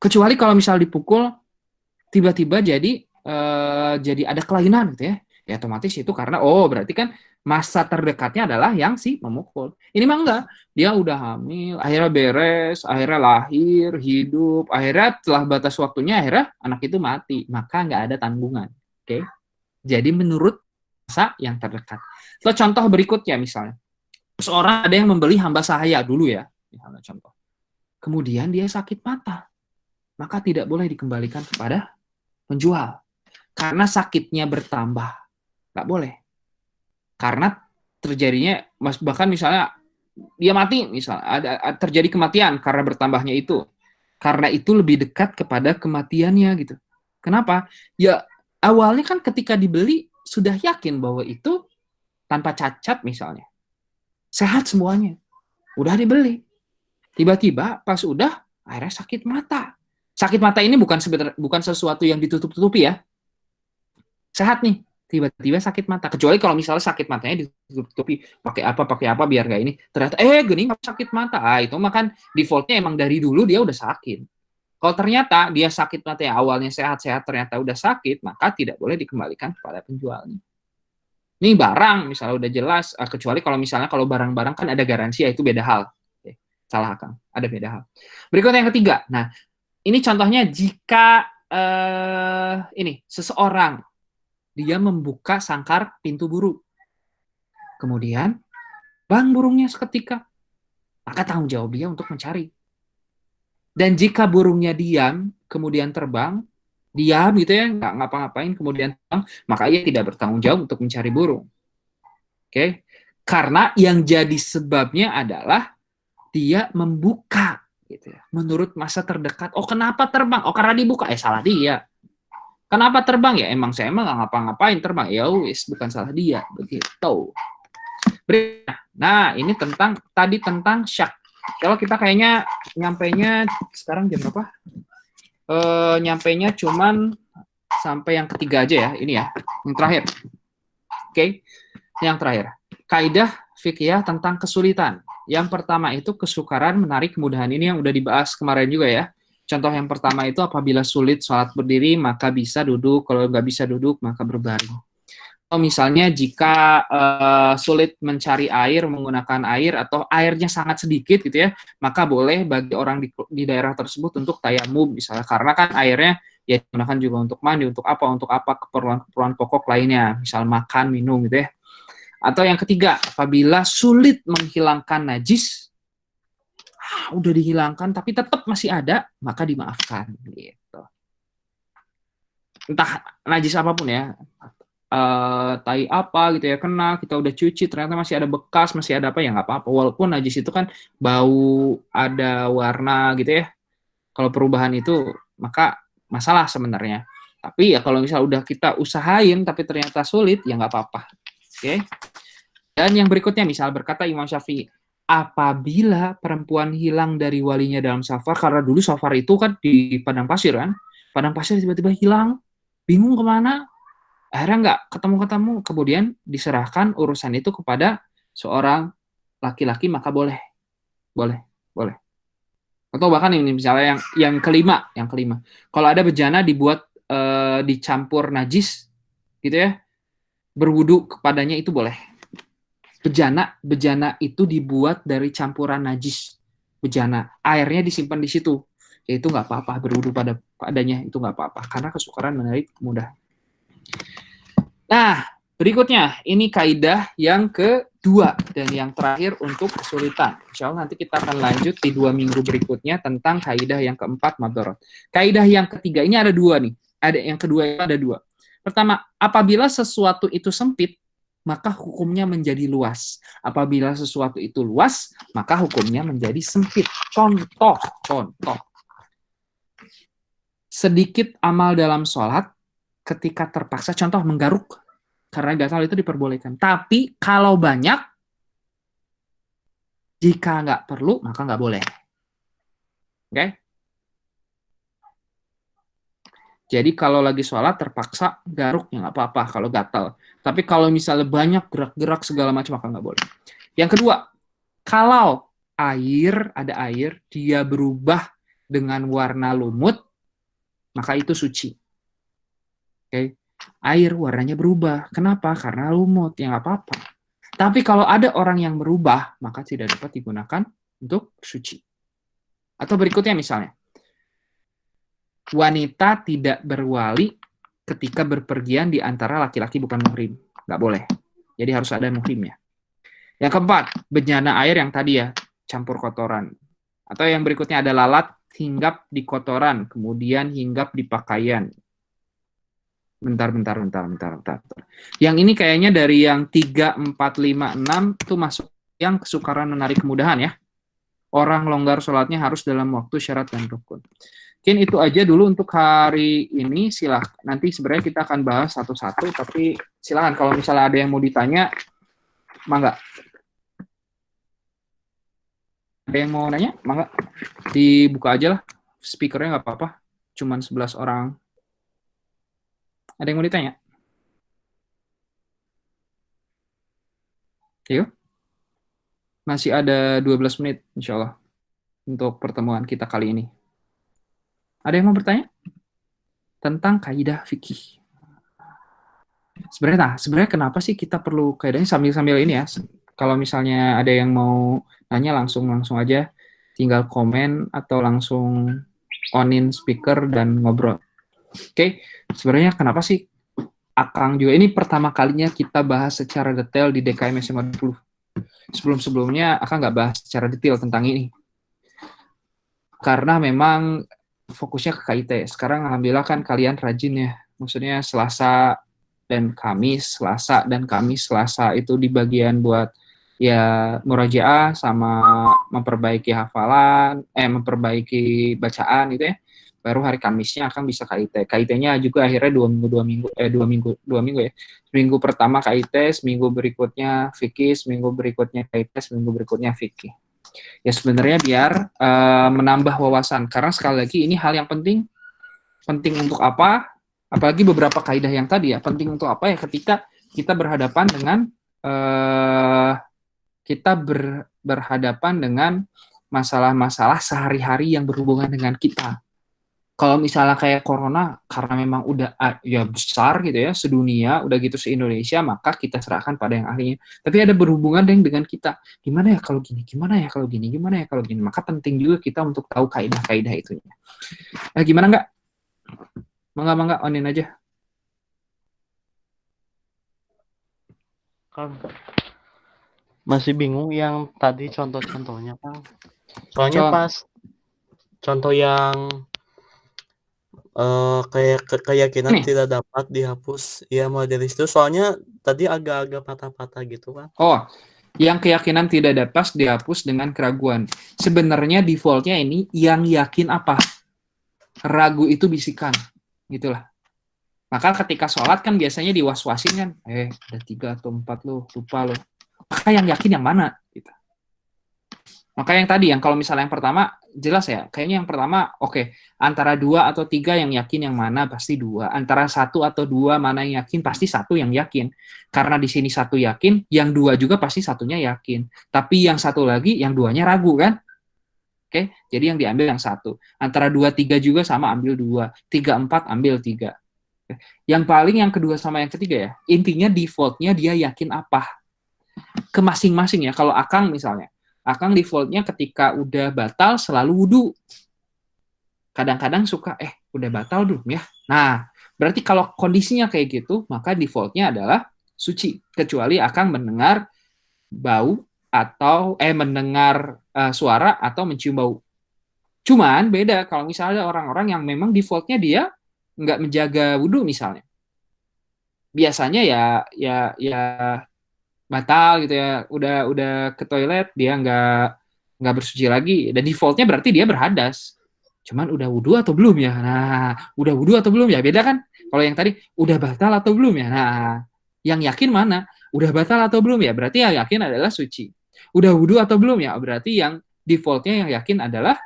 Kecuali kalau misal dipukul tiba-tiba jadi ada kelainan gitu ya. Ya otomatis itu karena berarti kan masa terdekatnya adalah yang si memukul. Ini mah enggak. Dia udah hamil, akhirnya beres, akhirnya lahir, hidup, akhirnya setelah batas waktunya akhirnya anak itu mati. Maka nggak ada tanggungan. Oke. Jadi menurut masa yang terdekat. So, contoh berikutnya misalnya. Seorang ada yang membeli hamba sahaya dulu ya. Misalnya contoh. Kemudian dia sakit mata. Maka tidak boleh dikembalikan kepada penjual. Karena sakitnya bertambah. Nggak boleh. Karena terjadinya, bahkan misalnya dia mati, misalnya ada terjadi kematian karena bertambahnya itu. Karena itu lebih dekat kepada kematiannya gitu. Kenapa? Ya awalnya kan ketika dibeli sudah yakin bahwa itu tanpa cacat misalnya. Sehat semuanya. Udah dibeli. Tiba-tiba pas udah akhirnya sakit mata. Sakit mata ini bukan sesuatu yang ditutup-tutupi ya. Sehat nih, tiba-tiba sakit mata. Kecuali kalau misalnya sakit matanya ditutup-tutupi pakai apa biar nggak ini. Ternyata gini nggak sakit mata. Itu makan defaultnya emang dari dulu dia udah sakit. Kalau ternyata dia sakit mata yang awalnya sehat-sehat ternyata udah sakit, maka tidak boleh dikembalikan kepada penjualnya. Ini barang misalnya udah jelas, kecuali kalau barang-barang kan ada garansi, ya itu beda hal. Salah Kang, ada beda hal. Berikut yang ketiga. Nah, ini contohnya jika seseorang dia membuka sangkar pintu burung. Kemudian bang burungnya seketika. Maka tanggung jawab dia untuk mencari. Dan jika burungnya diam, kemudian terbang, diam gitu ya, nggak ngapa-ngapain, kemudian terbang, maka ia tidak bertanggung jawab untuk mencari burung. Oke? Karena yang jadi sebabnya adalah dia membuka gitu ya. Menurut masa terdekat, oh kenapa terbang? Oh karena dibuka. Salah dia. Kenapa terbang? Ya emang saya emang nggak ngapa-ngapain terbang. Ya wis, bukan salah dia. Begitu. Nah, ini tentang syak. Kalau kita kayaknya nyampainya sekarang jam berapa? Nyampainya cuman sampai yang ketiga aja ya. Ini ya, yang terakhir. Oke, yang terakhir. Kaidah fikih tentang kesulitan. Yang pertama itu kesukaran, menarik, kemudahan. Ini yang udah dibahas kemarin juga ya. Contoh yang pertama itu apabila sulit sholat berdiri, maka bisa duduk. Kalau nggak bisa duduk, maka berbaring. Atau misalnya jika sulit mencari air, menggunakan air, atau airnya sangat sedikit gitu ya, maka boleh bagi orang di daerah tersebut untuk tayamum misalnya. Karena kan airnya ya digunakan juga untuk mandi, untuk apa keperluan-keperluan pokok lainnya, misal makan, minum gitu ya. Atau yang ketiga, apabila sulit menghilangkan najis, udah dihilangkan tapi tetap masih ada, maka dimaafkan gitu. Entah najis apapun ya, tai apa gitu ya, kena, kita udah cuci, ternyata masih ada bekas, masih ada apa, ya nggak apa-apa. Walaupun najis itu kan bau, ada warna gitu ya. Kalau perubahan itu, maka masalah sebenarnya. Tapi ya kalau misal udah kita usahain, tapi ternyata sulit, ya nggak apa-apa. Oke. Dan yang berikutnya, misal berkata Imam Syafi'i, apabila perempuan hilang dari walinya dalam safar, karena dulu safar itu kan di padang pasir kan, padang pasir tiba-tiba hilang, bingung kemana, akhirnya nggak ketemu-ketemu, kemudian diserahkan urusan itu kepada seorang laki-laki, maka boleh, boleh, boleh. Atau bahkan ini misalnya yang kelima, kalau ada bejana dibuat dicampur najis, gitu ya, berwudu kepadanya itu boleh. Bejana itu dibuat dari campuran najis, bejana, airnya disimpan di situ, ya itu nggak apa-apa, berwudu padanya itu nggak apa-apa, karena kesukaran menarik mudah. Nah, berikutnya, ini kaidah yang kedua dan yang terakhir untuk kesulitan. Insya Allah nanti kita akan lanjut di 2 minggu berikutnya tentang kaidah yang keempat, madorot. Kaidah yang ketiga, ini ada 2 nih. Yang kedua itu ada 2. Pertama, apabila sesuatu itu sempit, maka hukumnya menjadi luas. Apabila sesuatu itu luas, maka hukumnya menjadi sempit. Contoh. Sedikit amal dalam sholat, ketika terpaksa, contoh menggaruk, karena gatal itu diperbolehkan. Tapi kalau banyak, jika nggak perlu, maka nggak boleh. Oke? Jadi kalau lagi sholat terpaksa garuk, ya nggak apa-apa kalau gatal. Tapi kalau misalnya banyak gerak-gerak segala macam, maka nggak boleh. Yang kedua, kalau ada air, dia berubah dengan warna lumut, maka itu suci. Oke? Air warnanya berubah. Kenapa? Karena lumut, ya nggak apa-apa. Tapi kalau ada orang yang berubah, maka tidak dapat digunakan untuk suci. Atau berikutnya misalnya, wanita tidak berwali ketika berpergian di antara laki-laki bukan muhrim. Nggak boleh. Jadi harus ada muhrimnya. Yang keempat, bejana air yang tadi ya, campur kotoran. Atau yang berikutnya ada lalat hinggap di kotoran, kemudian hinggap di pakaian. Bentar. Yang ini kayaknya dari yang 3, 4, 5, 6 itu masuk yang kesukaran menarik kemudahan ya. Orang longgar sholatnya harus dalam waktu syarat dan rukun. Mungkin itu aja dulu untuk hari ini. Silahkan. Nanti sebenarnya kita akan bahas satu-satu, tapi silahkan kalau misalnya ada yang mau ditanya, mangga. Ada yang mau nanya? Mangga. Dibuka aja lah. Speakernya nggak apa-apa. Cuman 11 orang. Ada yang mau ditanya? Yuk. Masih ada 12 menit, insya Allah, untuk pertemuan kita kali ini. Ada yang mau bertanya? Tentang kaidah fikih. Sebenarnya kenapa sih kita perlu kaidahnya sambil ini ya? Kalau misalnya ada yang mau nanya langsung aja, tinggal komen atau langsung on-in speaker dan ngobrol. Oke, sebenarnya kenapa sih Akang juga ini pertama kalinya kita bahas secara detail di DKM SMA 20. Sebelum-sebelumnya Akang nggak bahas secara detail tentang ini. Karena memang fokusnya ke KIT. Sekarang alhamdulillah kan kalian rajin ya. Maksudnya Selasa dan Kamis, Selasa itu di bagian buat ya murajaah sama memperbaiki hafalan, memperbaiki bacaan gitu ya. Baru hari Kamisnya akan bisa KIT. KIT-nya juga akhirnya 2 minggu ya. Minggu pertama KIT, seminggu berikutnya fikih, seminggu berikutnya KIT, seminggu berikutnya fikih. Ya sebenarnya biar menambah wawasan. Karena sekali lagi ini hal yang penting. Penting untuk apa? Apalagi beberapa kaidah yang tadi ya. Penting untuk apa ya ketika kita berhadapan dengan berhadapan dengan masalah-masalah sehari-hari yang berhubungan dengan kita. Kalau misalnya kayak corona, karena memang udah ya besar gitu ya, sedunia, udah gitu se-Indonesia, maka kita serahkan pada yang ahlinya. Tapi ada berhubungan dengan kita. Gimana ya kalau gini, gimana ya kalau gini, gimana ya kalau gini. Maka penting juga kita untuk tahu kaidah-kaidah itunya. Gimana enggak? Mangga, onin aja. Kang, masih bingung yang tadi contoh-contohnya, Kang. Soalnya pas contoh yang kayak keyakinan tidak dapat dihapus ya modelis itu, soalnya tadi agak-agak patah-patah gitu, Kang. Oh, yang keyakinan tidak dapat dihapus dengan keraguan. Sebenarnya defaultnya ini yang yakin apa? Ragu itu bisikan, gitulah. Maka ketika sholat kan biasanya diwas-wasin kan, ada 3 atau 4 loh, lupa loh. Maka yang yakin yang mana? Gitu. Maka yang tadi, yang kalau misalnya yang pertama, jelas ya, kayaknya yang pertama, oke, antara 2 atau 3 yang yakin yang mana, pasti 2. Antara 1 atau 2 mana yang yakin, pasti 1 yang yakin. Karena di sini 1 yakin, yang 2 juga pasti 1-nya yakin. Tapi yang 1 lagi, yang 2-nya ragu kan? Oke, jadi yang diambil yang 1. Antara 2, 3 juga sama, ambil 2. 3, 4, ambil 3. Yang paling yang kedua sama yang ketiga ya, intinya defaultnya dia yakin apa? Ke masing-masing ya, kalau Akang misalnya, Akang defaultnya ketika udah batal selalu wudu. Kadang-kadang suka, udah batal belum ya? Nah, berarti kalau kondisinya kayak gitu, maka defaultnya adalah suci. Kecuali Akang mendengar bau atau mendengar suara atau mencium bau. Cuman beda kalau misalnya orang-orang yang memang defaultnya dia nggak menjaga wudu misalnya. Biasanya ya batal gitu ya, udah ke toilet dia nggak bersuci lagi, dan defaultnya berarti dia berhadas, cuman udah wudu atau belum ya, nah udah wudu atau belum ya, beda kan. Kalau yang tadi udah batal atau belum ya, nah yang yakin mana, udah batal atau belum ya, berarti yang yakin adalah suci. Udah wudu atau belum ya, berarti yang defaultnya yang yakin adalah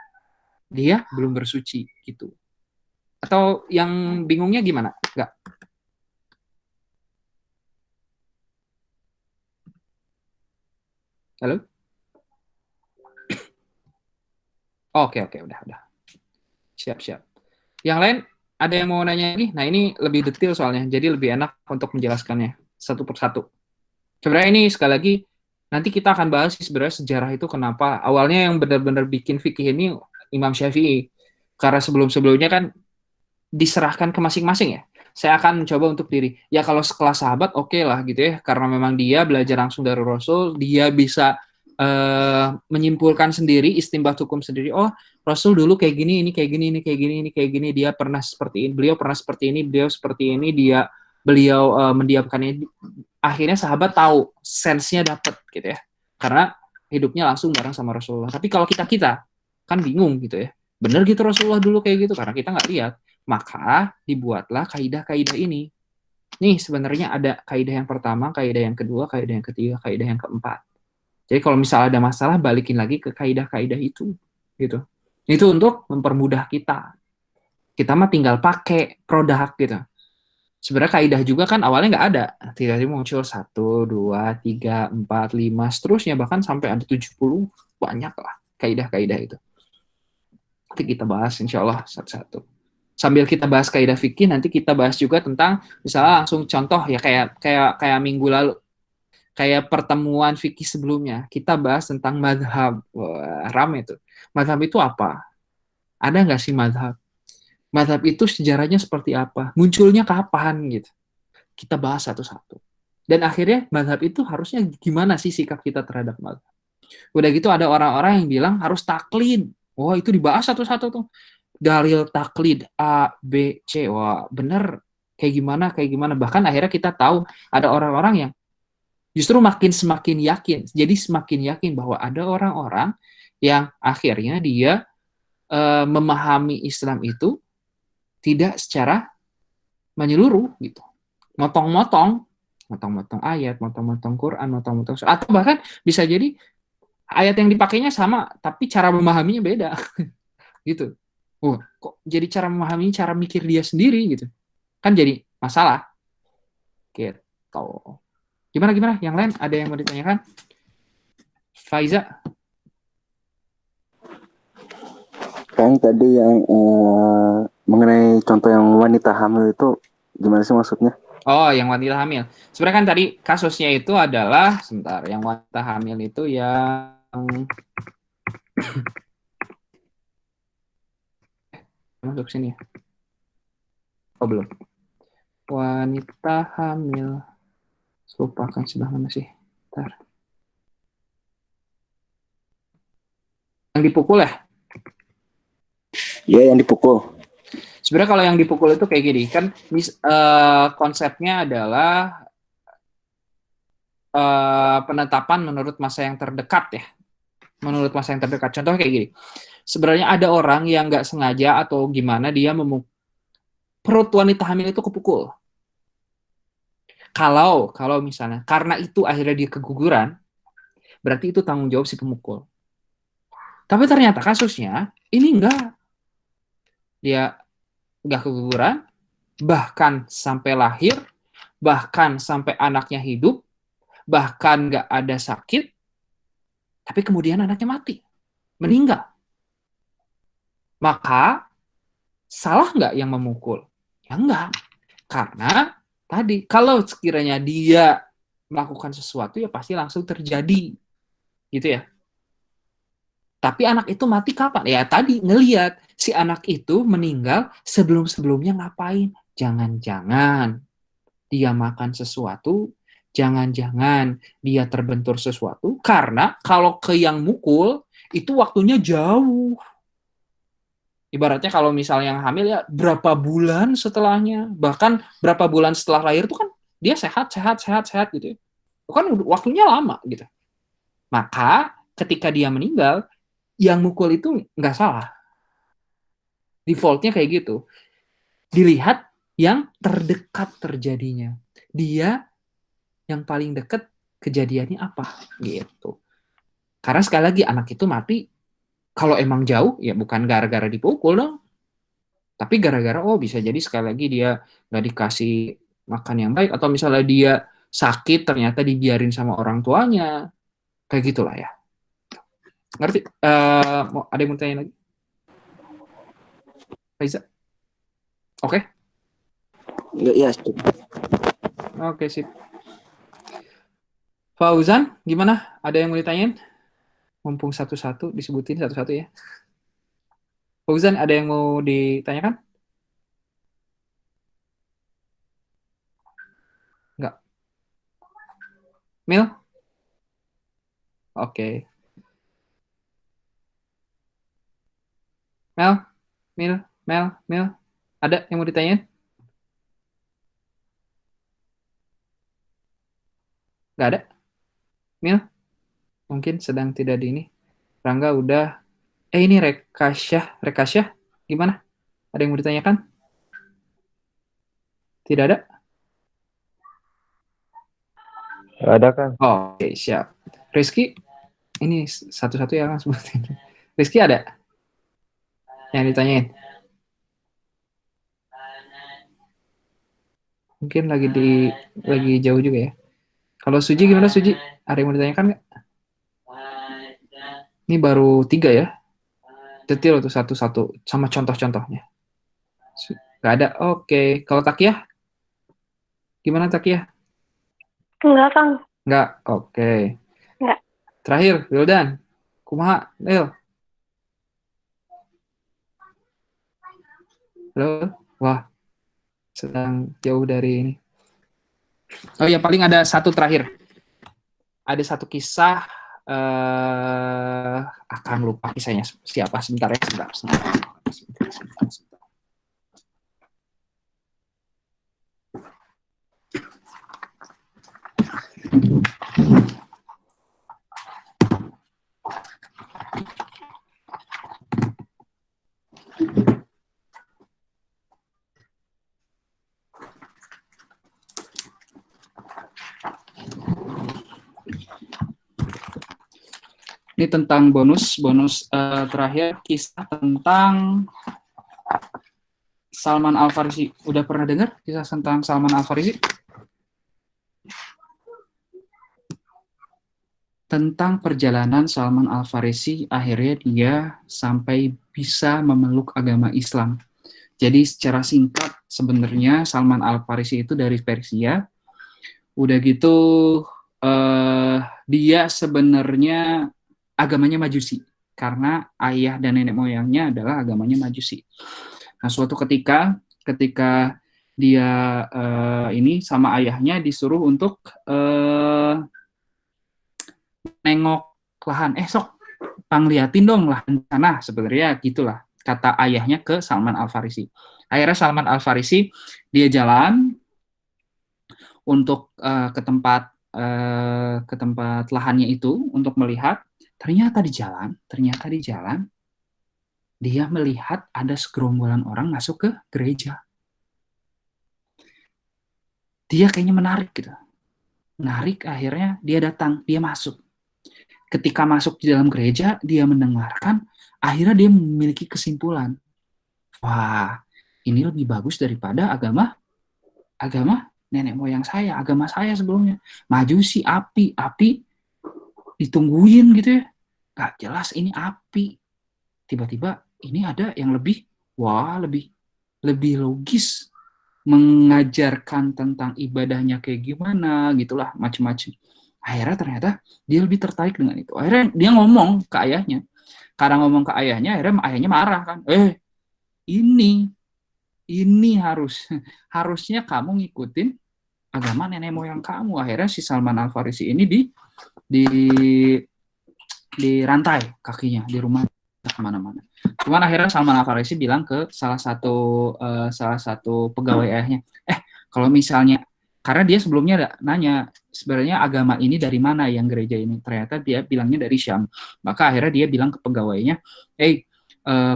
dia belum bersuci gitu. Atau yang bingungnya gimana? Enggak. Halo? Oke, udah. Siap. Yang lain ada yang mau nanya ini? Nah, ini lebih detail soalnya, jadi lebih enak untuk menjelaskannya satu persatu. Sebenarnya ini sekali lagi nanti kita akan bahas sebenarnya sejarah itu kenapa awalnya yang benar-benar bikin fikih ini Imam Syafi'i. Karena sebelum-sebelumnya kan diserahkan ke masing-masing ya. Saya akan mencoba untuk diri. Ya kalau sekelas sahabat oke lah gitu ya, karena memang dia belajar langsung dari Rasul, dia bisa menyimpulkan sendiri, istinbat hukum sendiri. Oh, Rasul dulu kayak gini, ini kayak gini, ini kayak gini, ini kayak gini, dia pernah seperti ini, beliau pernah seperti ini, beliau seperti ini, beliau mendiamkan ini. Akhirnya sahabat tahu, sense-nya dapet gitu ya. Karena hidupnya langsung bareng sama Rasulullah. Tapi kalau kita kan bingung gitu ya. Bener gitu Rasulullah dulu kayak gitu, karena kita nggak lihat. Maka dibuatlah kaidah-kaidah ini. Nih sebenarnya ada kaidah yang pertama, kaidah yang kedua, kaidah yang ketiga, kaidah yang keempat. Jadi kalau misalnya ada masalah, balikin lagi ke kaidah-kaidah itu, gitu. Itu untuk mempermudah kita. Kita mah tinggal pakai produk gitu. Sebenarnya kaidah juga kan awalnya nggak ada. Tiba-tiba muncul 1, 2, 3, 4, 5, seterusnya. Bahkan sampai ada 70, banyak lah kaidah-kaidah itu. Nanti kita bahas insya Allah satu-satu. Sambil kita bahas kaidah fikih, nanti kita bahas juga tentang, misalnya langsung contoh ya kayak minggu lalu. Kayak pertemuan fikih sebelumnya, kita bahas tentang madhab. Wah, rame tuh. Madhab itu apa? Ada nggak sih madhab? Madhab itu sejarahnya seperti apa? Munculnya kapan gitu? Kita bahas satu-satu. Dan akhirnya madhab itu harusnya gimana sih sikap kita terhadap madhab? Udah gitu ada orang-orang yang bilang harus taklid. Oh itu dibahas satu-satu tuh. dalil taklid A, B, C. Wah, bener kayak gimana. Bahkan akhirnya kita tahu ada orang-orang yang justru semakin yakin. Jadi semakin yakin bahwa ada orang-orang yang akhirnya dia memahami Islam itu tidak secara menyeluruh gitu. Motong-motong ayat, motong-motong Quran, motong-motong atau bahkan bisa jadi ayat yang dipakainya sama tapi cara memahaminya beda gitu. Kok jadi cara memahami, cara mikir dia sendiri gitu. Kan jadi masalah. Gitu. Gimana? Yang lain ada yang mau ditanyakan? Faiza? Kang, tadi yang mengenai contoh yang wanita hamil itu gimana sih maksudnya? Oh, yang wanita hamil. Sebenarnya kan tadi kasusnya itu adalah, sebentar, yang wanita hamil itu yang masuk sini ya? Oh, belum. Wanita hamil. Lupakan sebelah mana sih? Bentar. Yang dipukul ya? Iya, yang dipukul. Sebenarnya kalau yang dipukul itu kayak gini, kan konsepnya adalah penetapan menurut masa yang terdekat ya. Menurut masa yang terdekat. Contohnya kayak gini. Sebenarnya ada orang yang nggak sengaja atau gimana dia perut wanita hamil itu kepukul. Kalau misalnya karena itu akhirnya dia keguguran, berarti itu tanggung jawab si pemukul. Tapi ternyata kasusnya ini enggak. Dia enggak keguguran, bahkan sampai lahir, bahkan sampai anaknya hidup, bahkan enggak ada sakit, tapi kemudian anaknya mati, meninggal. Maka salah nggak yang memukul? Ya enggak. Karena tadi, kalau sekiranya dia melakukan sesuatu, ya pasti langsung terjadi. Gitu ya. Tapi anak itu mati kapan? Ya tadi ngelihat si anak itu meninggal sebelum-sebelumnya ngapain? Jangan-jangan dia makan sesuatu, jangan-jangan dia terbentur sesuatu, karena kalau ke yang mukul, itu waktunya jauh. Ibaratnya kalau misalnya yang hamil ya berapa bulan setelahnya, bahkan berapa bulan setelah lahir itu kan dia sehat gitu ya. Itu kan waktunya lama gitu. Maka ketika dia meninggal, yang mukul itu nggak salah. Defaultnya kayak gitu. Dilihat yang terdekat terjadinya. Dia yang paling dekat kejadiannya apa gitu. Karena sekali lagi anak itu mati kalau emang jauh ya bukan gara-gara dipukul dong. Tapi gara-gara bisa jadi sekali lagi dia nggak dikasih makan yang baik atau misalnya dia sakit ternyata dibiarin sama orang tuanya. Kayak gitulah ya. Ngerti? Ada yang mau tanya lagi? Faiza? Oke? Iya, Oke, sip. Fauzan, gimana? Ada yang mau ditanyain? Mumpung satu-satu, disebutin satu-satu ya. Fauzan, ada yang mau ditanyakan? Enggak. Mil? Oke. Mel. Ada yang mau ditanyain? Nggak ada? Mil? Mungkin sedang tidak di ini. Rangga udah. Ini Rekasyah. Gimana? Ada yang mau ditanyakan? Tidak ada? Nggak ada, Kang. Oke, siap. Rizky? Ini satu-satu ya kan sebutin. Rizky ada? Yang ditanyain? Mungkin lagi jauh juga ya. Kalau Suji gimana Suji? Ada yang mau ditanyakan nggak? Ini baru 3 ya. Detail tuh satu-satu sama contoh-contohnya. Nggak ada. Oke. Kalau Takiah? Gimana Takiah? Enggak, Kang. Nggak. Oke. Nggak. Terakhir, Wildan. Kumaha, Wil? Halo? Wah, sedang jauh dari ini. Oh ya, paling ada satu terakhir. Ada satu kisah, akan lupa kisahnya siapa. Sebentar ya, sebentar. Ini tentang bonus terakhir, kisah tentang Salman Al-Farisi. Udah pernah dengar kisah tentang Salman Al-Farisi? Tentang perjalanan Salman Al-Farisi, akhirnya dia sampai bisa memeluk agama Islam. Jadi secara singkat, sebenarnya Salman Al-Farisi itu dari Persia. Udah gitu, dia sebenarnya agamanya Majusi, karena ayah dan nenek moyangnya adalah agamanya Majusi. Nah, suatu ketika dia ini sama ayahnya disuruh untuk nengok lahan, sok pangliatin dong lahan tanah, sebenarnya gitulah kata ayahnya ke Salman Al-Farisi. Akhirnya Salman Al-Farisi dia jalan untuk ke tempat lahannya itu untuk melihat. Ternyata di jalan dia melihat ada segerombolan orang masuk ke gereja. Dia kayaknya menarik gitu. Menarik, akhirnya dia datang, dia masuk. Ketika masuk di dalam gereja, dia mendengarkan, akhirnya dia memiliki kesimpulan. Wah, ini lebih bagus daripada agama nenek moyang saya, agama saya sebelumnya. Majusi, api ditungguin gitu ya. Gak jelas ini api. Tiba-tiba ini ada yang lebih logis, mengajarkan tentang ibadahnya kayak gimana, gitulah, macam-macam. Akhirnya ternyata dia lebih tertarik dengan itu. Akhirnya dia ngomong ke ayahnya. Karena ngomong ke ayahnya, akhirnya ayahnya marah kan. Ini harusnya kamu ngikutin agama nenek moyang kamu. Akhirnya si Salman Al-Farisi ini dirantai kakinya di rumah, kemana-mana. Cuman akhirnya Salman Al-Farisi bilang ke salah satu pegawai ayahnya, kalau misalnya, karena dia sebelumnya ada nanya sebenarnya agama ini dari mana yang gereja ini, ternyata dia bilangnya dari Syam. Maka akhirnya dia bilang ke pegawainya,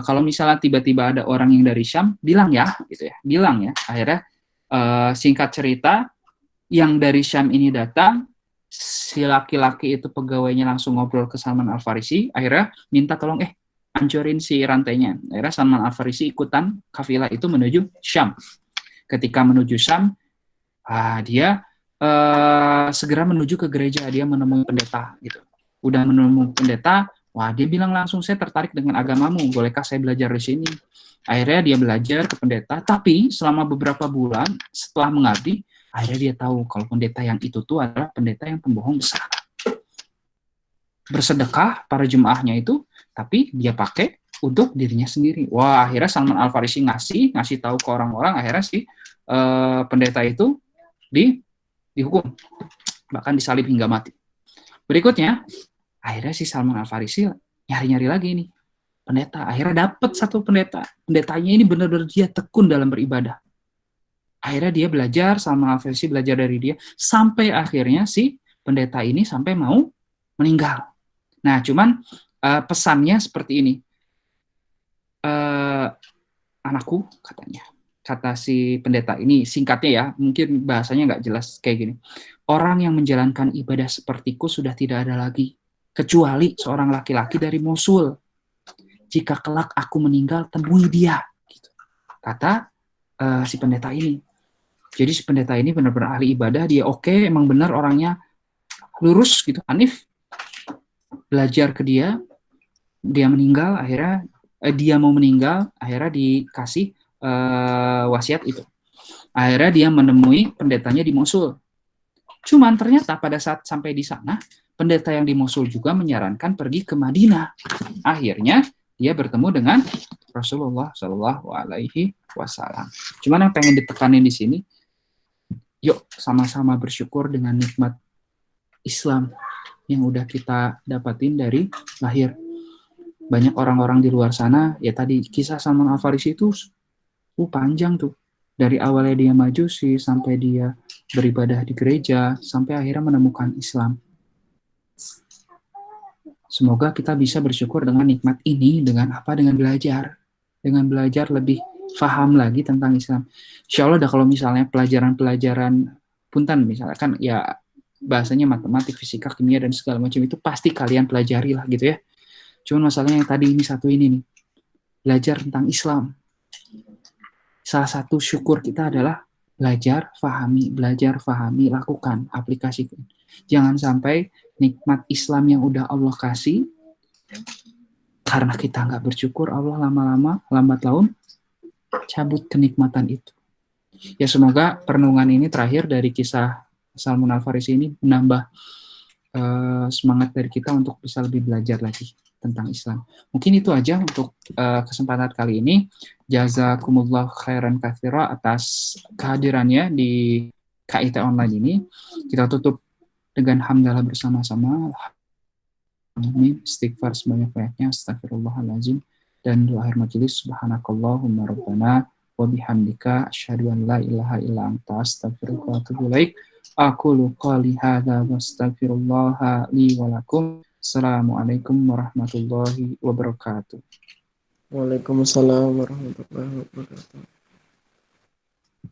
kalau misalnya tiba-tiba ada orang yang dari Syam, bilang ya. Akhirnya singkat cerita, yang dari Syam ini datang, si laki-laki itu pegawainya langsung ngobrol ke Salman Al-Farisi, akhirnya minta tolong hancurin si rantainya. Akhirnya Salman Al-Farisi ikutan kafilah itu menuju Syam. Ketika menuju Syam, dia segera menuju ke gereja, dia menemui pendeta gitu. Udah menemui pendeta, dia bilang langsung, saya tertarik dengan agamamu, bolehkah saya belajar di sini? Akhirnya dia belajar ke pendeta, tapi selama beberapa bulan setelah mengabdi, akhirnya dia tahu kalau pendeta yang itu tuh adalah pendeta yang pembohong besar. Bersedekah para jemaahnya itu, tapi dia pakai untuk dirinya sendiri. Wah, akhirnya Salman Al-Farisi ngasih tahu ke orang-orang, akhirnya si pendeta itu dihukum, bahkan disalib hingga mati. Berikutnya, akhirnya si Salman Al-Farisi nyari-nyari lagi nih pendeta. Akhirnya dapat satu pendeta. Pendetanya ini benar-benar dia tekun dalam beribadah. Akhirnya dia belajar, Salman Al-Farisi belajar dari dia, sampai akhirnya si pendeta ini sampai mau meninggal. Nah, cuman pesannya seperti ini. Anakku, katanya. Kata si pendeta ini, singkatnya ya, mungkin bahasanya nggak jelas kayak gini. Orang yang menjalankan ibadah sepertiku sudah tidak ada lagi, kecuali seorang laki-laki dari Mosul. Jika kelak aku meninggal, temui dia. Gitu. Kata si pendeta ini. Jadi si pendeta ini benar-benar ahli ibadah, dia emang benar orangnya lurus gitu, hanif. Belajar ke dia meninggal, akhirnya dia mau meninggal, akhirnya dikasih wasiat itu. Akhirnya dia menemui pendetanya di Mosul. Cuman ternyata pada saat sampai di sana, pendeta yang di Mosul juga menyarankan pergi ke Madinah. Akhirnya dia bertemu dengan Rasulullah Shallallahu Alaihi Wasallam. Cuman yang pengen ditekanin di sini, yuk sama-sama bersyukur dengan nikmat Islam yang udah kita dapatin dari lahir. Banyak orang-orang di luar sana, ya tadi kisah Salman Al-Farisi itu panjang tuh. Dari awalnya dia Majusi, sampai dia beribadah di gereja, sampai akhirnya menemukan Islam. Semoga kita bisa bersyukur dengan nikmat ini, dengan apa? Dengan belajar. Dengan belajar lebih paham lagi tentang Islam. Insya Allah kalau misalnya pelajaran-pelajaran punten, misalkan ya bahasanya matematik, fisika, kimia, dan segala macam itu pasti kalian pelajari lah gitu ya. Cuman masalahnya yang tadi ini satu ini nih, belajar tentang Islam. Salah satu syukur kita adalah belajar, fahami, lakukan, aplikasikan. Jangan sampai nikmat Islam yang udah Allah kasih, karena kita nggak bersyukur, Allah lama-lama, lambat laun, cabut kenikmatan itu. Ya semoga perenungan ini terakhir dari kisah Salman Al-Farisi ini menambah semangat dari kita untuk bisa lebih belajar lagi tentang Islam. Mungkin itu aja untuk kesempatan kali ini. Jazakumullah khairan katsira atas kehadirannya di KIT online ini. Kita tutup dengan hamdalah bersama-sama. Istighfar sebanyak-banyaknya, astagfirullahaladzim, dan doa akhir majelis, subhanakallahumma rabbana wa bihamdika asyhadu an la ilaha illa anta astaghfiruka wa atubu ilaik. Aqulu qali hadza wa astaghfirullaha li wa lakum. Assalamualaikum warahmatullahi wabarakatuh. Waalaikumsalam warahmatullahi wabarakatuh.